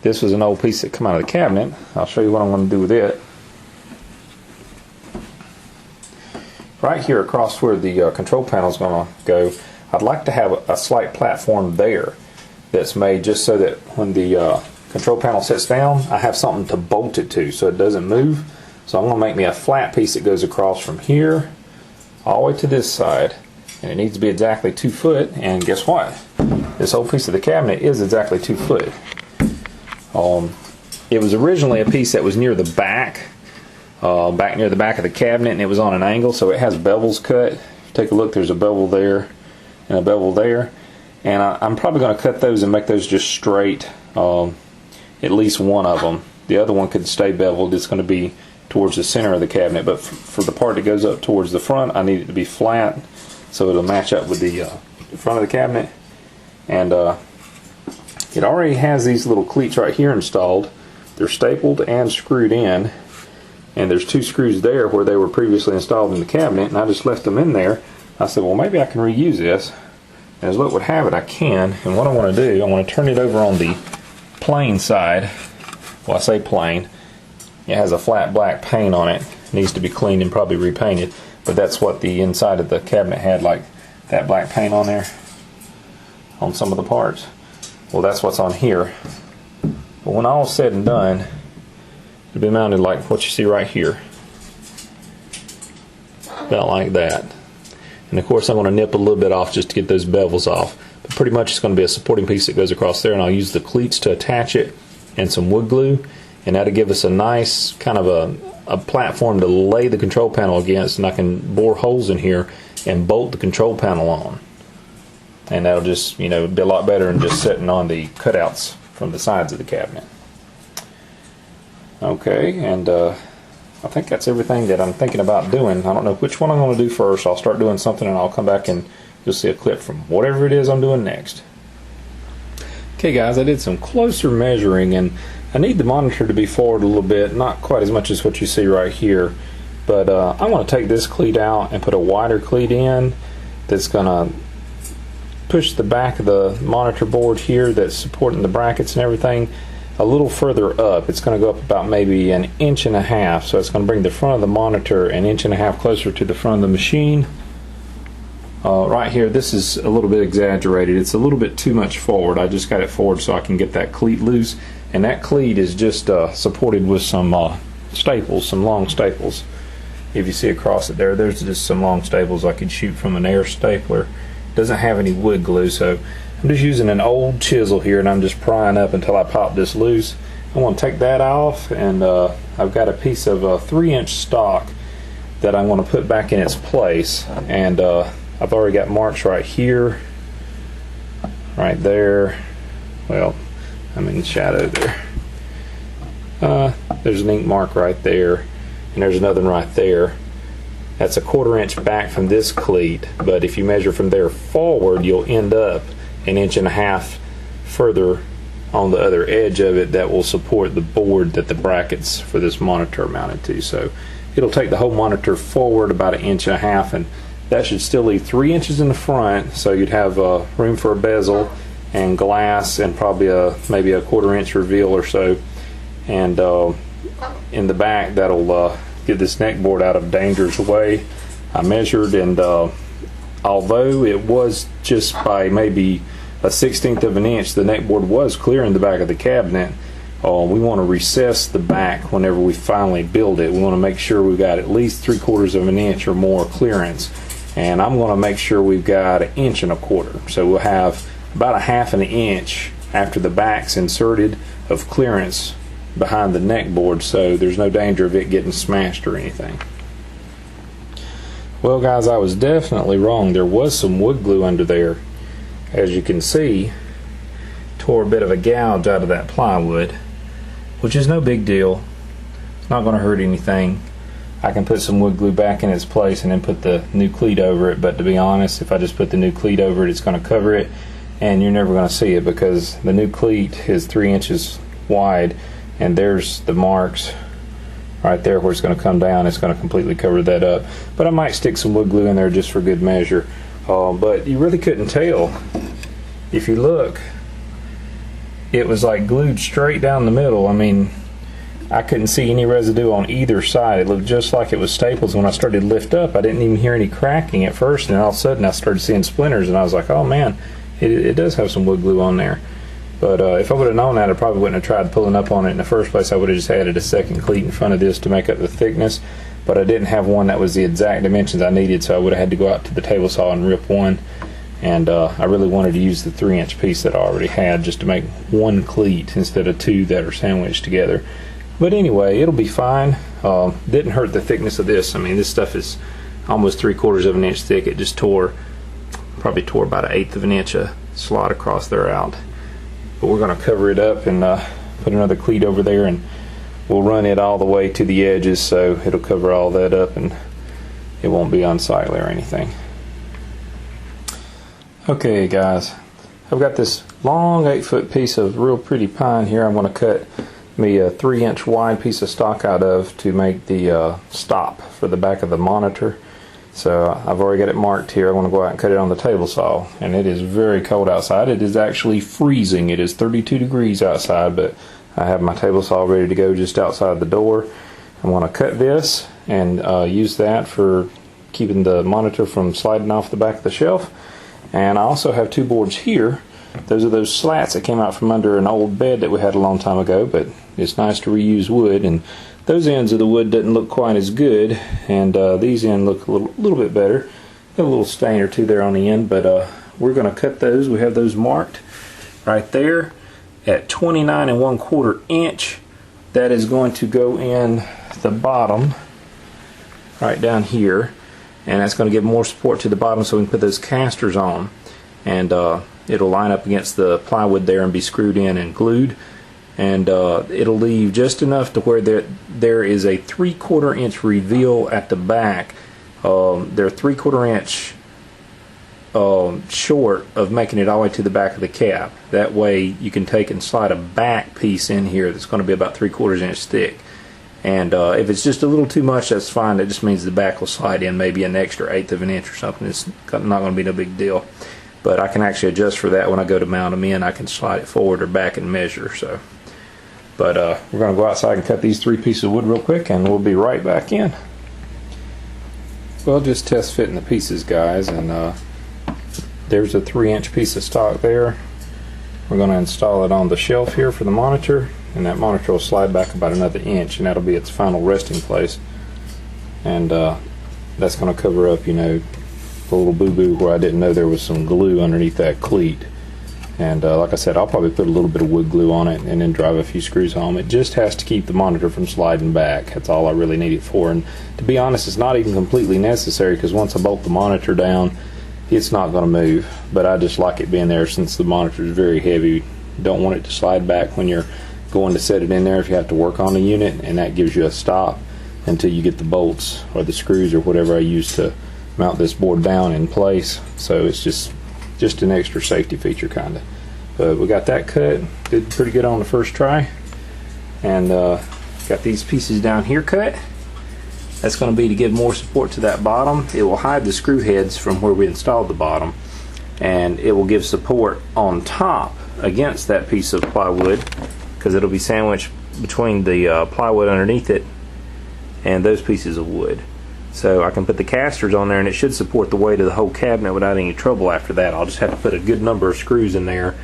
this was an old piece that came out of the cabinet. I'll show you what I'm going to do with it. Right here across where the control panel is going to go, I'd like to have a slight platform there that's made just so that when the control panel sits down, I have something to bolt it to so it doesn't move. So I'm going to make me a flat piece that goes across from here all the way to this side, and it needs to be exactly 2 foot. And guess what? This whole piece of the cabinet is exactly 2 foot. It was originally a piece that was near the back. Back near the back of the cabinet, and it was on an angle, so it has bevels cut. Take a look, there's a bevel there and a bevel there, and I'm probably going to cut those and make those just straight, at least one of them. The other one could stay beveled. It's going to be towards the center of the cabinet, but for the part that goes up towards the front, I need it to be flat so it'll match up with the front of the cabinet. And it already has these little cleats right here installed. They're stapled and screwed in. And there's 2 screws there where they were previously installed in the cabinet, and I just left them in there. I said, well, maybe I can reuse this. And as luck would have it, I can. And what I want to do, I want to turn it over on the plain side. Well, I say plain. It has a flat black paint on it. It needs to be cleaned and probably repainted. But that's what the inside of the cabinet had, like that black paint on there on some of the parts. Well, that's what's on here. But when all's said and done, it'll be mounted like what you see right here. About like that. And of course I'm going to nip a little bit off just to get those bevels off. But pretty much it's going to be a supporting piece that goes across there, and I'll use the cleats to attach it and some wood glue. And that'll give us a nice kind of a platform to lay the control panel against, and I can bore holes in here and bolt the control panel on. And that'll just, be a lot better than just sitting on the cutouts from the sides of the cabinet. Okay, and I think that's everything that I'm thinking about doing. I don't know which one I'm going to do first. I'll start doing something and I'll come back and you'll see a clip from whatever it is I'm doing next. Okay guys, I did some closer measuring, and I need the monitor to be forward a little bit, not quite as much as what you see right here. But I want to take this cleat out and put a wider cleat in that's going to push the back of the monitor board here that's supporting the brackets and everything a little further up. It's going to go up about maybe 1.5 inches, so it's going to bring the front of the monitor 1.5 inches closer to the front of the machine. Right here, this is a little bit exaggerated. It's a little bit too much forward. I just got it forward so I can get that cleat loose, and that cleat is just supported with some staples, some long staples. If you see across it there's just some long staples I could shoot from an air stapler. It doesn't have any wood glue, so I'm just using an old chisel here, and I'm just prying up until I pop this loose. I want to take that off, and I've got a piece of 3-inch stock that I want to put back in its place, and I've already got marks right here, right there. Well, I'm in the shadow there. There's an ink mark right there, and there's another one right there. That's a 1/4 inch back from this cleat, but if you measure from there forward, you'll end up 1.5 inches further on the other edge of it that will support the board that the brackets for this monitor are mounted to. So it'll take the whole monitor forward about 1.5 inches, and that should still leave 3 inches in the front, so you'd have room for a bezel and glass and probably maybe a 1/4 inch reveal or so. And in the back, that'll get this neck board out of danger's way. I measured, and although it was just by maybe 1/16 of an inch, the neck board was clear in the back of the cabinet. We want to recess the back whenever we finally build it. We want to make sure we've got at least 3/4 of an inch or more clearance, and I'm going to make sure we've got 1.25 inches. So we'll have about 1/2 inch after the back's inserted of clearance behind the neck board, so there's no danger of it getting smashed or anything. Well guys, I was definitely wrong. There was some wood glue under there. As you can see, tore a bit of a gouge out of that plywood, which is no big deal. It's not going to hurt anything. I can put some wood glue back in its place and then put the new cleat over it, but to be honest, if I just put the new cleat over it, it's going to cover it and you're never going to see it because the new cleat is 3 inches wide and there's the marks right there where it's going to come down. It's going to completely cover that up. But I might stick some wood glue in there just for good measure. But you really couldn't tell. If you look, it was like glued straight down the middle. I mean, I couldn't see any residue on either side. It looked just like it was staples. When I started to lift up, I didn't even hear any cracking at first, and all of a sudden I started seeing splinters, and I was like, oh man, it does have some wood glue on there. But if I would have known that, I probably wouldn't have tried pulling up on it in the first place. I would have just added a second cleat in front of this to make up the thickness, but I didn't have one that was the exact dimensions I needed, so I would have had to go out to the table saw and rip one. And I really wanted to use the 3-inch piece that I already had just to make one cleat instead of two that are sandwiched together. But anyway, it'll be fine. Didn't hurt the thickness of this. I mean, this stuff is almost 3/4 of an inch thick. It just probably tore about 1/8 of an inch a slot across there out. But we're going to cover it up and put another cleat over there, and we'll run it all the way to the edges so it'll cover all that up and it won't be unsightly or anything. Okay guys, I've got this long 8-foot piece of real pretty pine here. I'm going to cut me a 3-inch wide piece of stock out of to make the stop for the back of the monitor. So I've already got it marked here. I want to go out and cut it on the table saw, and it is very cold outside. It is actually freezing. It is 32 degrees outside, but I have my table saw ready to go just outside the door. I want to cut this and use that for keeping the monitor from sliding off the back of the shelf. And I also have 2 boards here. Those are those slats that came out from under an old bed that we had a long time ago, but it's nice to reuse wood, and those ends of the wood didn't look quite as good, and these ends look a little bit better. Got a little stain or two there on the end, but we're going to cut those. We have those marked right there at 29 1/4 inch. That is going to go in the bottom right down here, and that's going to give more support to the bottom so we can put those casters on, and it'll line up against the plywood there and be screwed in and glued, and it'll leave just enough to where there is a 3/4 inch reveal at the back. They're 3/4 inch short of making it all the way to the back of the cap. That way you can take and slide a back piece in here that's going to be about 3/4 inch thick. And if it's just a little too much, that's fine. That just means the back will slide in maybe an extra 1/8 of an inch or something. It's not going to be no big deal. But I can actually adjust for that when I go to mount them in. I can slide it forward or back and measure. So, but we're going to go outside and cut these 3 pieces of wood real quick, and we'll be right back in. Well, just test fitting the pieces, guys, and there's a 3-inch piece of stock there. We're going to install it on the shelf here for the monitor, and that monitor will slide back about another inch, and that'll be its final resting place. And that's going to cover up, you know, the little boo-boo where I didn't know there was some glue underneath that cleat. And like I said, I'll probably put a little bit of wood glue on it and then drive a few screws home. It just has to keep the monitor from sliding back. That's all I really need it for. And to be honest, it's not even completely necessary, because once I bolt the monitor down, it's not going to move. But I just like it being there since the monitor is very heavy. Don't want it to slide back when you're going to set it in there if you have to work on the unit, and that gives you a stop until you get the bolts or the screws or whatever I use to mount this board down in place. So it's just an extra safety feature, kind of. But we got that cut, did pretty good on the first try, and got these pieces down here cut. That's going to be to give more support to that bottom. It will hide the screw heads from where we installed the bottom, and it will give support on top against that piece of plywood, because it'll be sandwiched between the plywood underneath it and those pieces of wood. So I can put the casters on there, and it should support the weight of the whole cabinet without any trouble after that. I'll just have to put a good number of screws in there.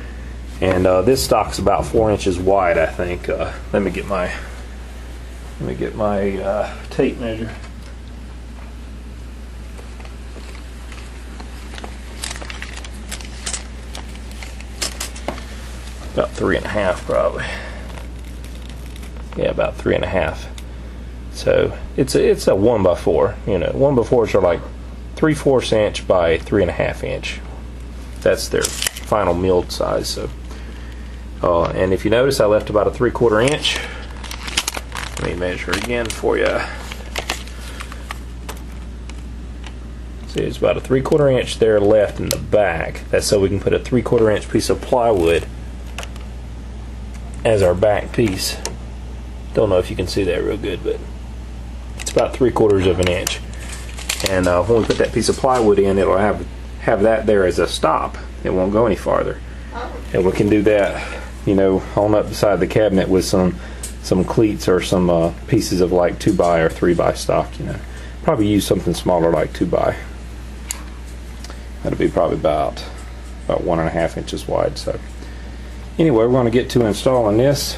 And this stock's about 4 inches wide, I think. Let me get my tape measure. About 3.5 probably. Yeah, about 3.5. So it's a 1x4. You know, 1x4s are like 3/4 inch by 3.5 inch. That's their final milled size. So, and if you notice, I left about a 3/4 inch. Let me measure again for you. See, it's about a 3/4 inch there left in the back. That's so we can put a 3/4 inch piece of plywood as our back piece. Don't know if you can see that real good, but it's about 3/4 of an inch. And when we put that piece of plywood in, it'll have that there as a stop. It won't go any farther. And we can do that, you know, on up beside the cabinet with some cleats or some pieces of like 2x or 3x stock. You know, probably use something smaller like 2x. That'll be probably about 1.5 inches wide. So anyway, we're going to get to installing this.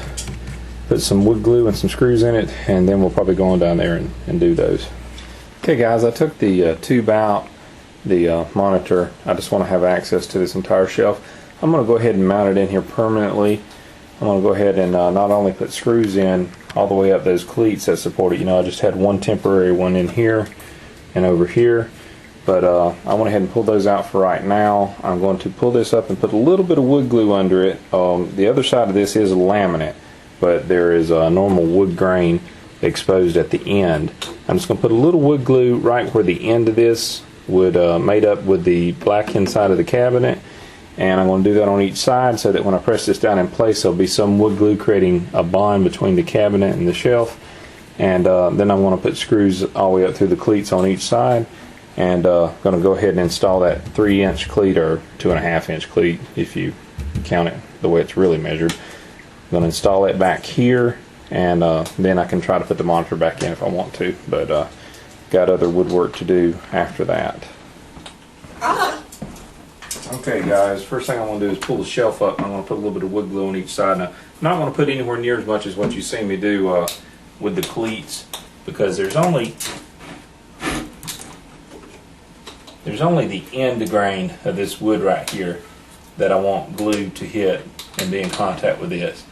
Put some wood glue and some screws in it, and then we'll probably go on down there and do those. Okay guys, I took the tube out, the monitor. I just want to have access to this entire shelf. I'm going to go ahead and mount it in here permanently. I'm going to go ahead and not only put screws in all the way up those cleats that support it. You know, I just had one temporary one in here and over here, but I went ahead and pulled those out for right now. I'm going to pull this up and put a little bit of wood glue under it. The other side of this is laminate, but there is a normal wood grain exposed at the end. I'm just going to put a little wood glue right where the end of this would made up with the black inside of the cabinet, and I'm going to do that on each side so that when I press this down in place, there'll be some wood glue creating a bond between the cabinet and the shelf. And then I want to put screws all the way up through the cleats on each side, and going to go ahead and install that 3-inch cleat or 2.5-inch cleat if you count it the way it's really measured. I'm going to install it back here, and then I can try to put the monitor back in if I want to, but got other woodwork to do after that. Okay guys, first thing I want to do is pull the shelf up. I'm going to put a little bit of wood glue on each side. Now, I'm not going to put anywhere near as much as what you see me do with the cleats, because there's only the end grain of this wood right here that I want glue to hit and be in contact with this,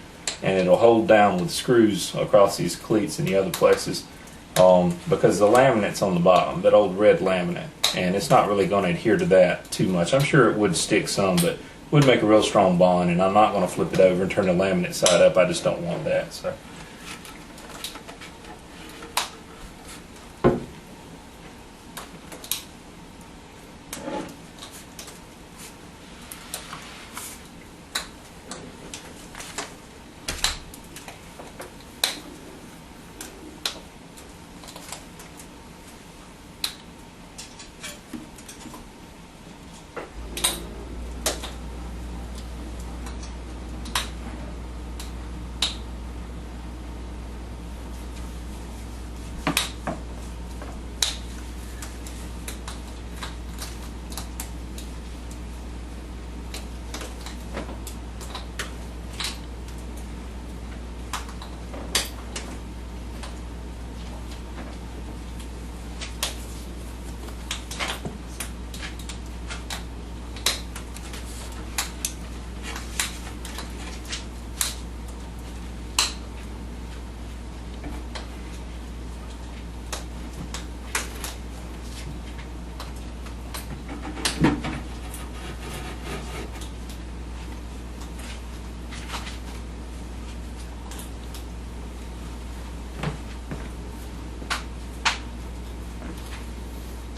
and it'll hold down with screws across these cleats and the other places, because the laminate's on the bottom, that old red laminate, and it's not really going to adhere to that too much. I'm sure it would stick some, but would make a real strong bond, and I'm not going to flip it over and turn the laminate side up. I just don't want that. So.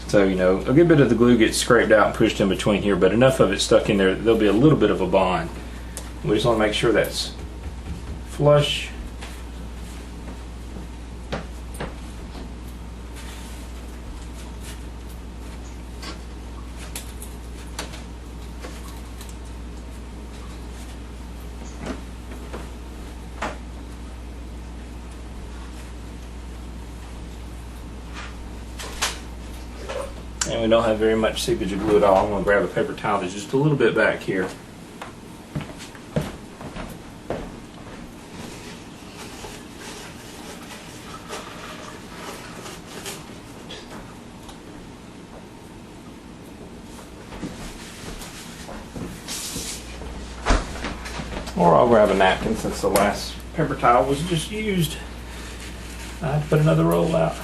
So, you know, a good bit of the glue gets scraped out and pushed in between here, but enough of it stuck in there, there'll be a little bit of a bond. We just want to make sure that's flush. And we don't have very much seepage of glue at all. I'm going to grab a paper towel that's just a little bit back here. Or I'll grab a napkin since the last paper towel was just used. I have to put another roll out.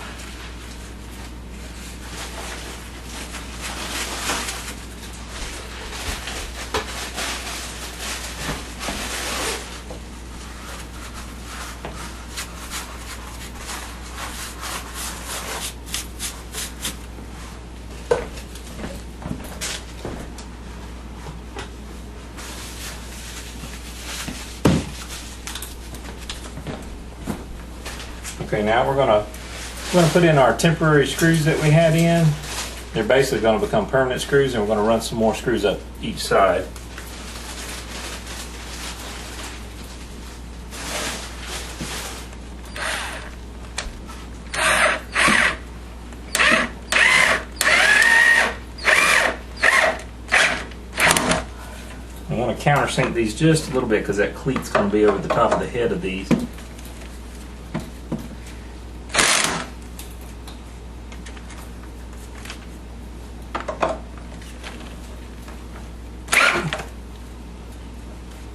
Okay, now we're gonna put in our temporary screws that we had in. They're basically going to become permanent screws, and we're going to run some more screws up each side. I want to countersink these just a little bit because that cleat's going to be over the top of the head of these.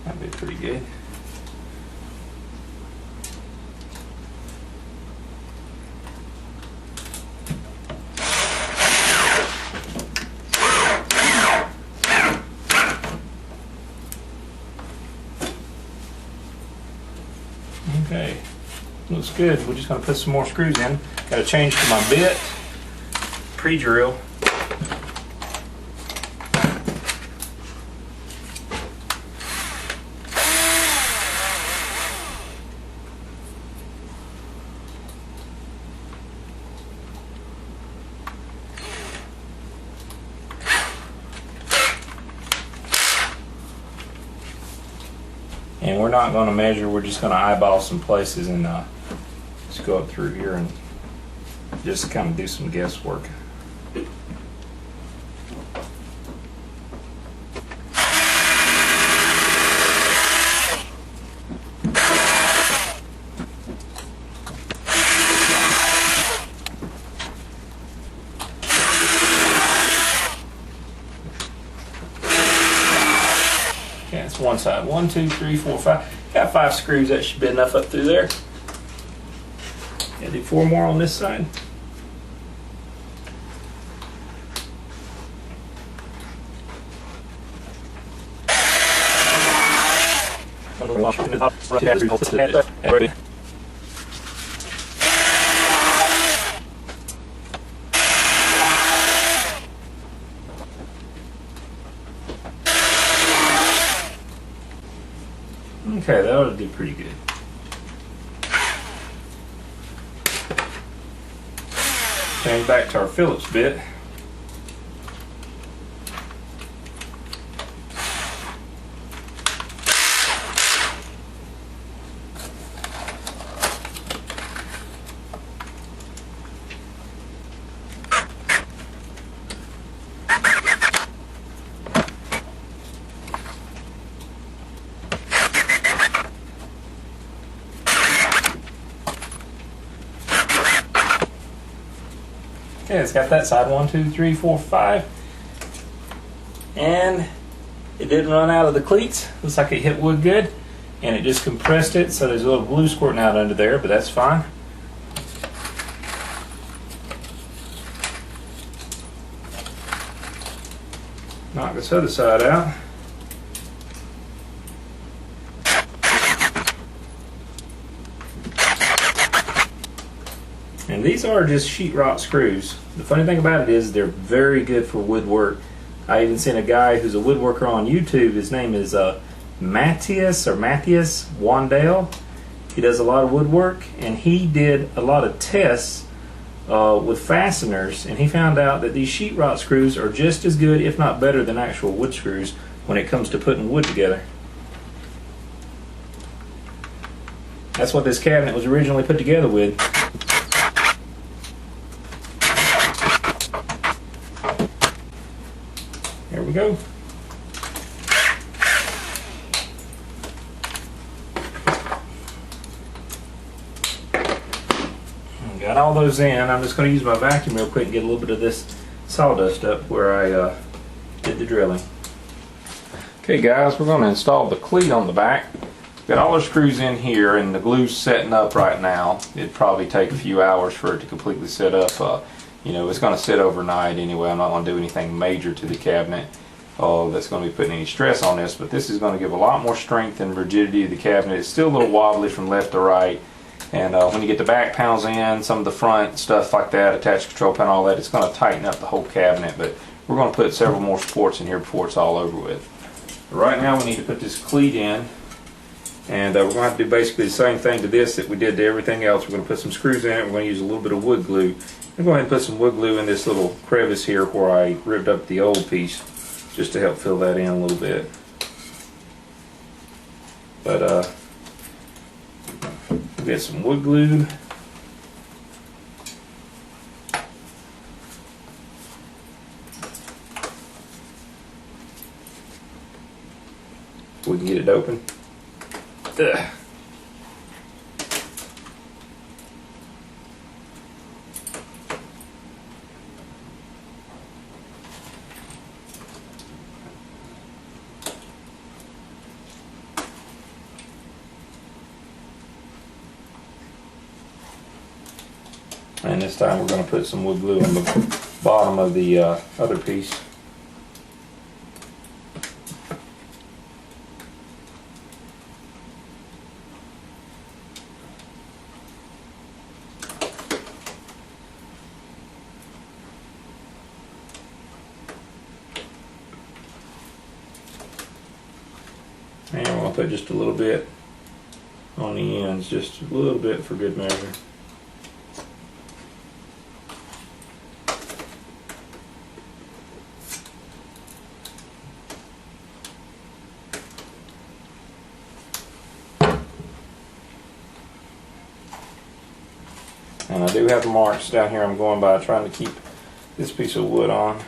That'd be pretty good. Okay, looks good. We're just going to put some more screws in. Got to change to my bit, pre-drill. And we're not going to measure, we're just going to eyeball some places and just go up through here and just kind of do some guesswork. Okay, that's one side. 1, 2, 3, 4, 5. Got 5 screws. That should be enough up through there. Gotta do 4 more on this side. Okay, that ought to do pretty good. Change back to our Phillips bit. Okay, it's got that side. 1, 2, 3, 4, 5. And it didn't run out of the cleats. Looks like it hit wood good. And it just compressed it, so there's a little glue squirting out under there, but that's fine. Knock this other side out. And these are just sheetrock screws. The funny thing about it is they're very good for woodwork. I even seen a guy who's a woodworker on YouTube. His name is Matthias Wandale. He does a lot of woodwork, and he did a lot of tests with fasteners, and he found out that these sheetrock screws are just as good, if not better, than actual wood screws when it comes to putting wood together. That's what this cabinet was originally put together with. There we go. Got all those in. I'm just going to use my vacuum real quick and get a little bit of this sawdust up where I did the drilling. Okay guys, we're going to install the cleat on the back. Got all the screws in here and the glue's setting up right now. It'd probably take a few hours for it to completely set up. You know, it's going to sit overnight anyway. I'm not going to do anything major to the cabinet that's going to be putting any stress on this, but this is going to give a lot more strength and rigidity to the cabinet. It's still a little wobbly from left to right, and when you get the back panels in, some of the front stuff like that, attached control panel, all that, it's going to tighten up the whole cabinet, but we're going to put several more supports in here before it's all over with. Right now we need to put this cleat in, And we're going to have to do basically the same thing to this that we did to everything else. We're going to put some screws in it. We're going to use a little bit of wood glue. I'm going to go ahead and put some wood glue in this little crevice here where I ripped up the old piece, just to help fill that in a little bit. But we'll get some wood glue. We can get it open. Ugh. And this time we're going to put some wood glue on the bottom of the other piece. And we're going to put just a little bit on the ends, just a little bit for good measure. And I do have marks down here I'm going by, trying to keep this piece of wood on.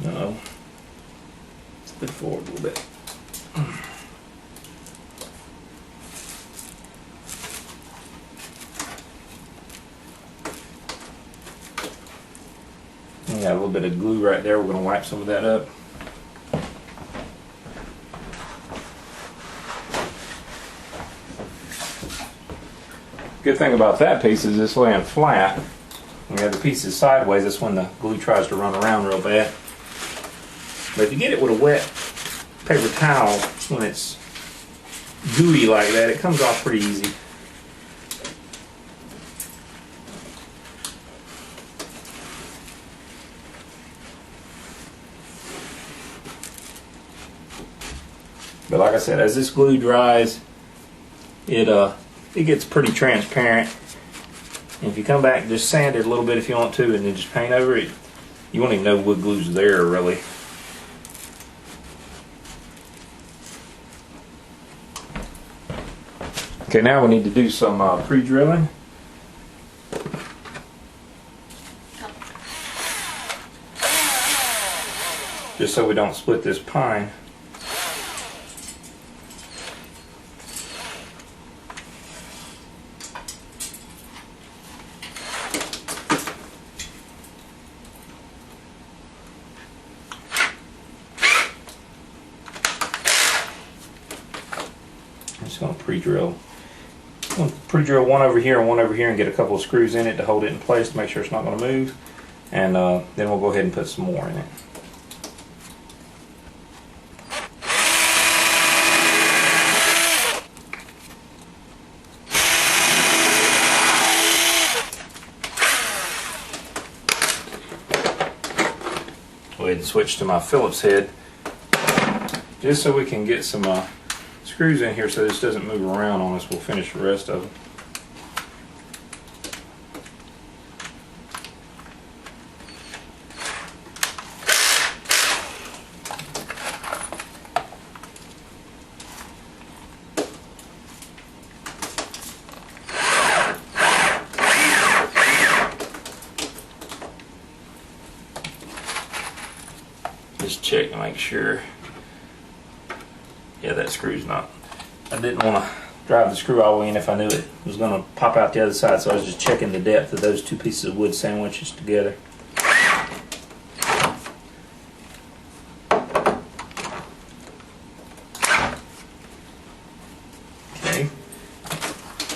No, split forward a little bit. We got a little bit of glue right there. We're going to wipe some of that up. Good thing about that piece is it's laying flat. When you have the pieces sideways, that's when the glue tries to run around real bad. But if you get it with a wet paper towel, when it's gooey like that, it comes off pretty easy. But like I said, as this glue dries, it gets pretty transparent. And if you come back and just sand it a little bit if you want to, and then just paint over it, you won't even know wood glue's there really. Okay, now we need to do some pre-drilling. Just so we don't split this pine. I'm just going to pre-drill. I'm going to pre-drill one over here and get a couple of screws in it to hold it in place to make sure it's not going to move. And then we'll go ahead and put some more in it. Go ahead and switch to my Phillips head just so we can get some screws in here so this doesn't move around on us. We'll finish the rest of it. Just check to make sure. Yeah, that screw's not. I didn't want to drive the screw all the way in if I knew it was going to pop out the other side, so I was just checking the depth of those two pieces of wood sandwiches together. Okay,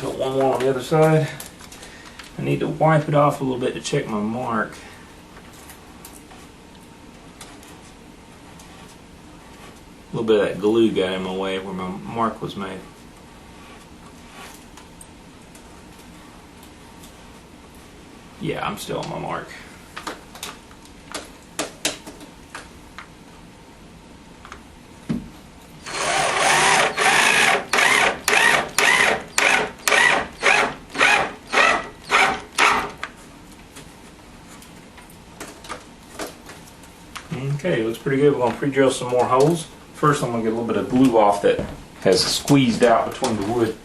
got one more on the other side. I need to wipe it off a little bit to check my mark. A little bit of that glue got in my way where my mark was made. Yeah, I'm still on my mark. Okay, looks pretty good. We're going to pre-drill some more holes. First, I'm going to get a little bit of glue off that has squeezed out between the wood.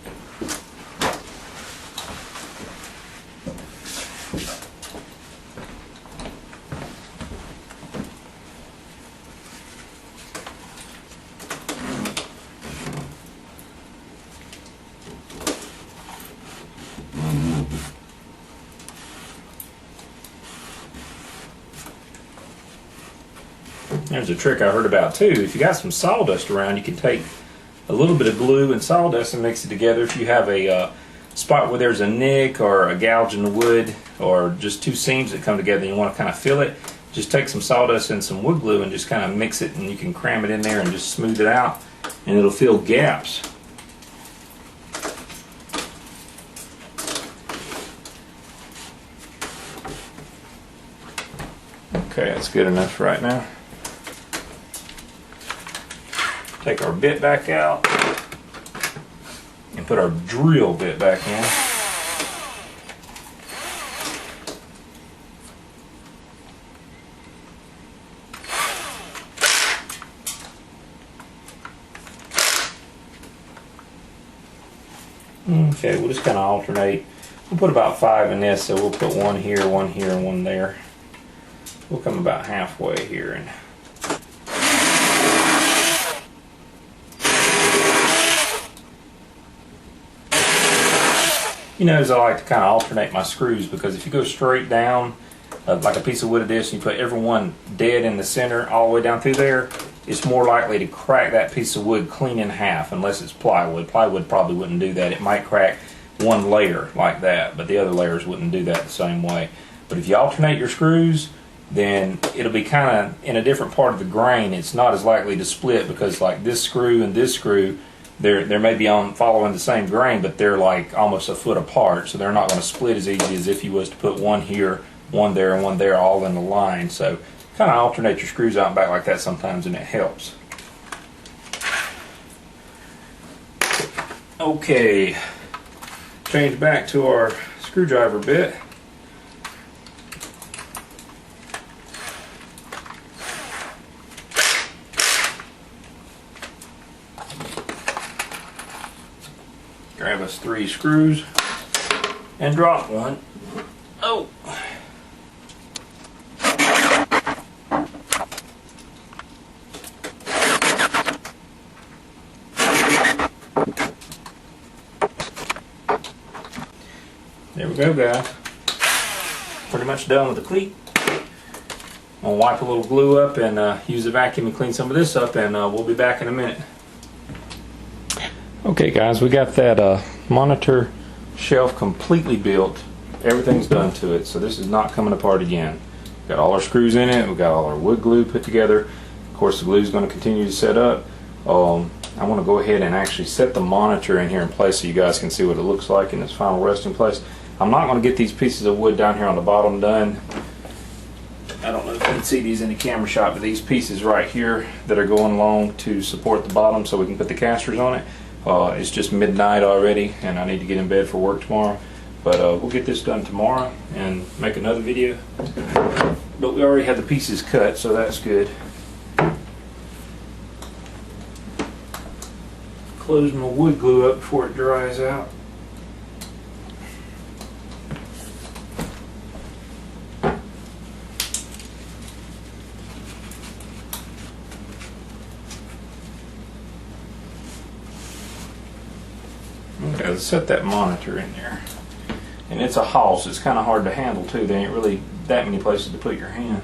There's a trick I heard about too. If you got some sawdust around, you can take a little bit of glue and sawdust and mix it together. If you have a spot where there's a nick or a gouge in the wood or just two seams that come together and you want to kind of fill it, just take some sawdust and some wood glue and just kind of mix it, and you can cram it in there and just smooth it out, and it'll fill gaps. Okay, that's good enough right now. Take our bit back out and put our drill bit back in. Okay, we'll just kind of alternate. We'll put about 5 in this, so we'll put one here, and one there. We'll come about halfway here and you notice I like to kind of alternate my screws, because if you go straight down like a piece of wood of this and you put every one dead in the center all the way down through there, it's more likely to crack that piece of wood clean in half, unless it's plywood. Plywood probably wouldn't do that. It might crack one layer like that, but the other layers wouldn't do that the same way. But if you alternate your screws, then it'll be kind of in a different part of the grain. It's not as likely to split, because like this screw and this screw, they're maybe on following the same grain, but they're like almost a foot apart, so they're not going to split as easy as if you was to put one here, one there, and one there all in the line. So kind of alternate your screws out and back like that sometimes, and it helps. Okay, change back to our screwdriver bit. Grab us 3 screws and drop one. Oh! There we go, guys. Pretty much done with the cleat. I'm gonna wipe a little glue up and use the vacuum and clean some of this up, and we'll be back in a minute. Okay guys, we got that monitor shelf completely built. Everything's done to it, so this is not coming apart again. We've got all our screws in it, we've got all our wood glue put together. Of course the glue is going to continue to set up. I want to go ahead and actually set the monitor in here in place so you guys can see what it looks like in its final resting place. I'm not going to get these pieces of wood down here on the bottom done. I don't know if you can see these in the camera shot, but these pieces right here that are going along to support the bottom so we can put the casters on it. It's just midnight already and I need to get in bed for work tomorrow, but we'll get this done tomorrow and make another video. But we already have the pieces cut, so that's good. Close my wood glue up before it dries out. Okay, let's set that monitor in there. And it's a house, it's kind of hard to handle too. There ain't really that many places to put your hand.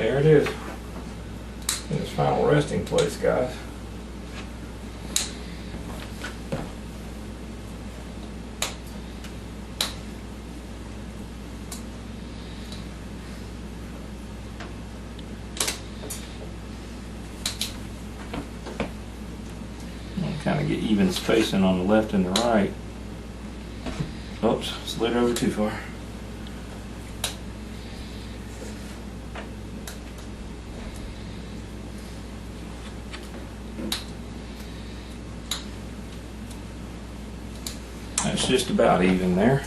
there it is. In its final resting place, guys. Kind of get even spacing on the left and the right. Oops, slid over too far. That's just about even there.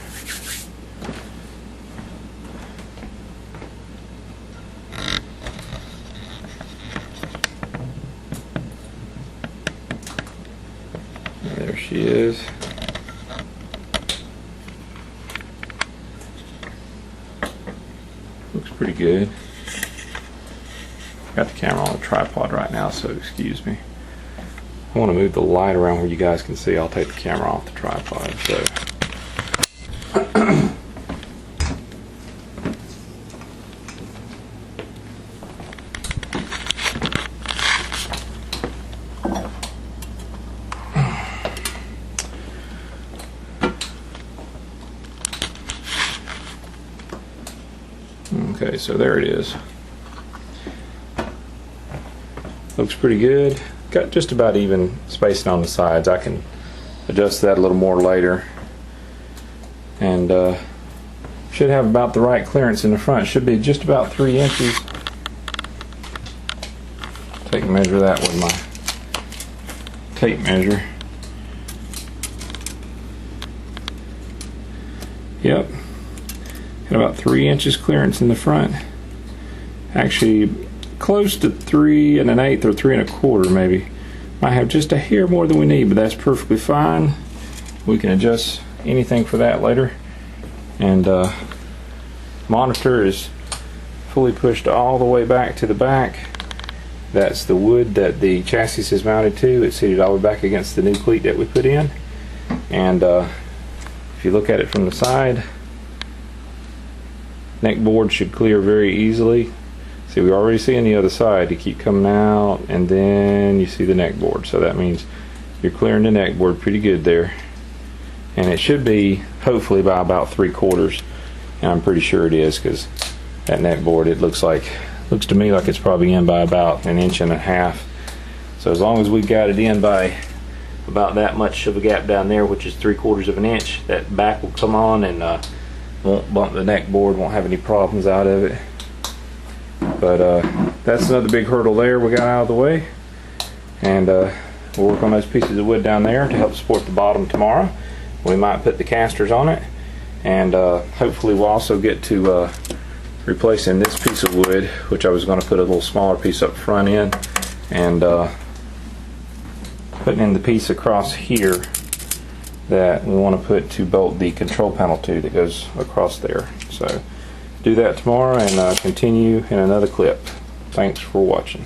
There she is. Looks pretty good. Got the camera on a tripod right now, so excuse me. I want to move the light around where you guys can see. I'll take the camera off the tripod. So. Okay, so there it is. Looks pretty good. Got just about even spacing on the sides. I can adjust that a little more later. And should have about the right clearance in the front. Should be just about 3 inches. Take and measure that with my tape measure. Yep. Got about 3 inches clearance in the front. Actually, close to 3 1/8 or 3 1/4 maybe. Might have just a hair more than we need, but that's perfectly fine. We can adjust anything for that later. And monitor is fully pushed all the way back to the back. That's the wood that the chassis is mounted to. It's seated all the way back against the new cleat that we put in. And if you look at it from the side, neck board should clear very easily. See, we're already seeing the other side. You keep coming out, and then you see the neck board. So that means you're clearing the neck board pretty good there. And it should be, hopefully, by about 3/4. And I'm pretty sure it is, because that neck board, it looks to me like it's probably in by about 1.5 inches. So as long as we've got it in by about that much of a gap down there, which is 3/4 of an inch, that back will come on and won't bump the neck board, won't have any problems out of it. But that's another big hurdle there we got out of the way. And we'll work on those pieces of wood down there to help support the bottom tomorrow. We might put the casters on it. And hopefully we'll also get to replacing this piece of wood, which I was going to put a little smaller piece up front in. And putting in the piece across here that we want to put to bolt the control panel to that goes across there. So do that tomorrow and continue in another clip. Thanks for watching.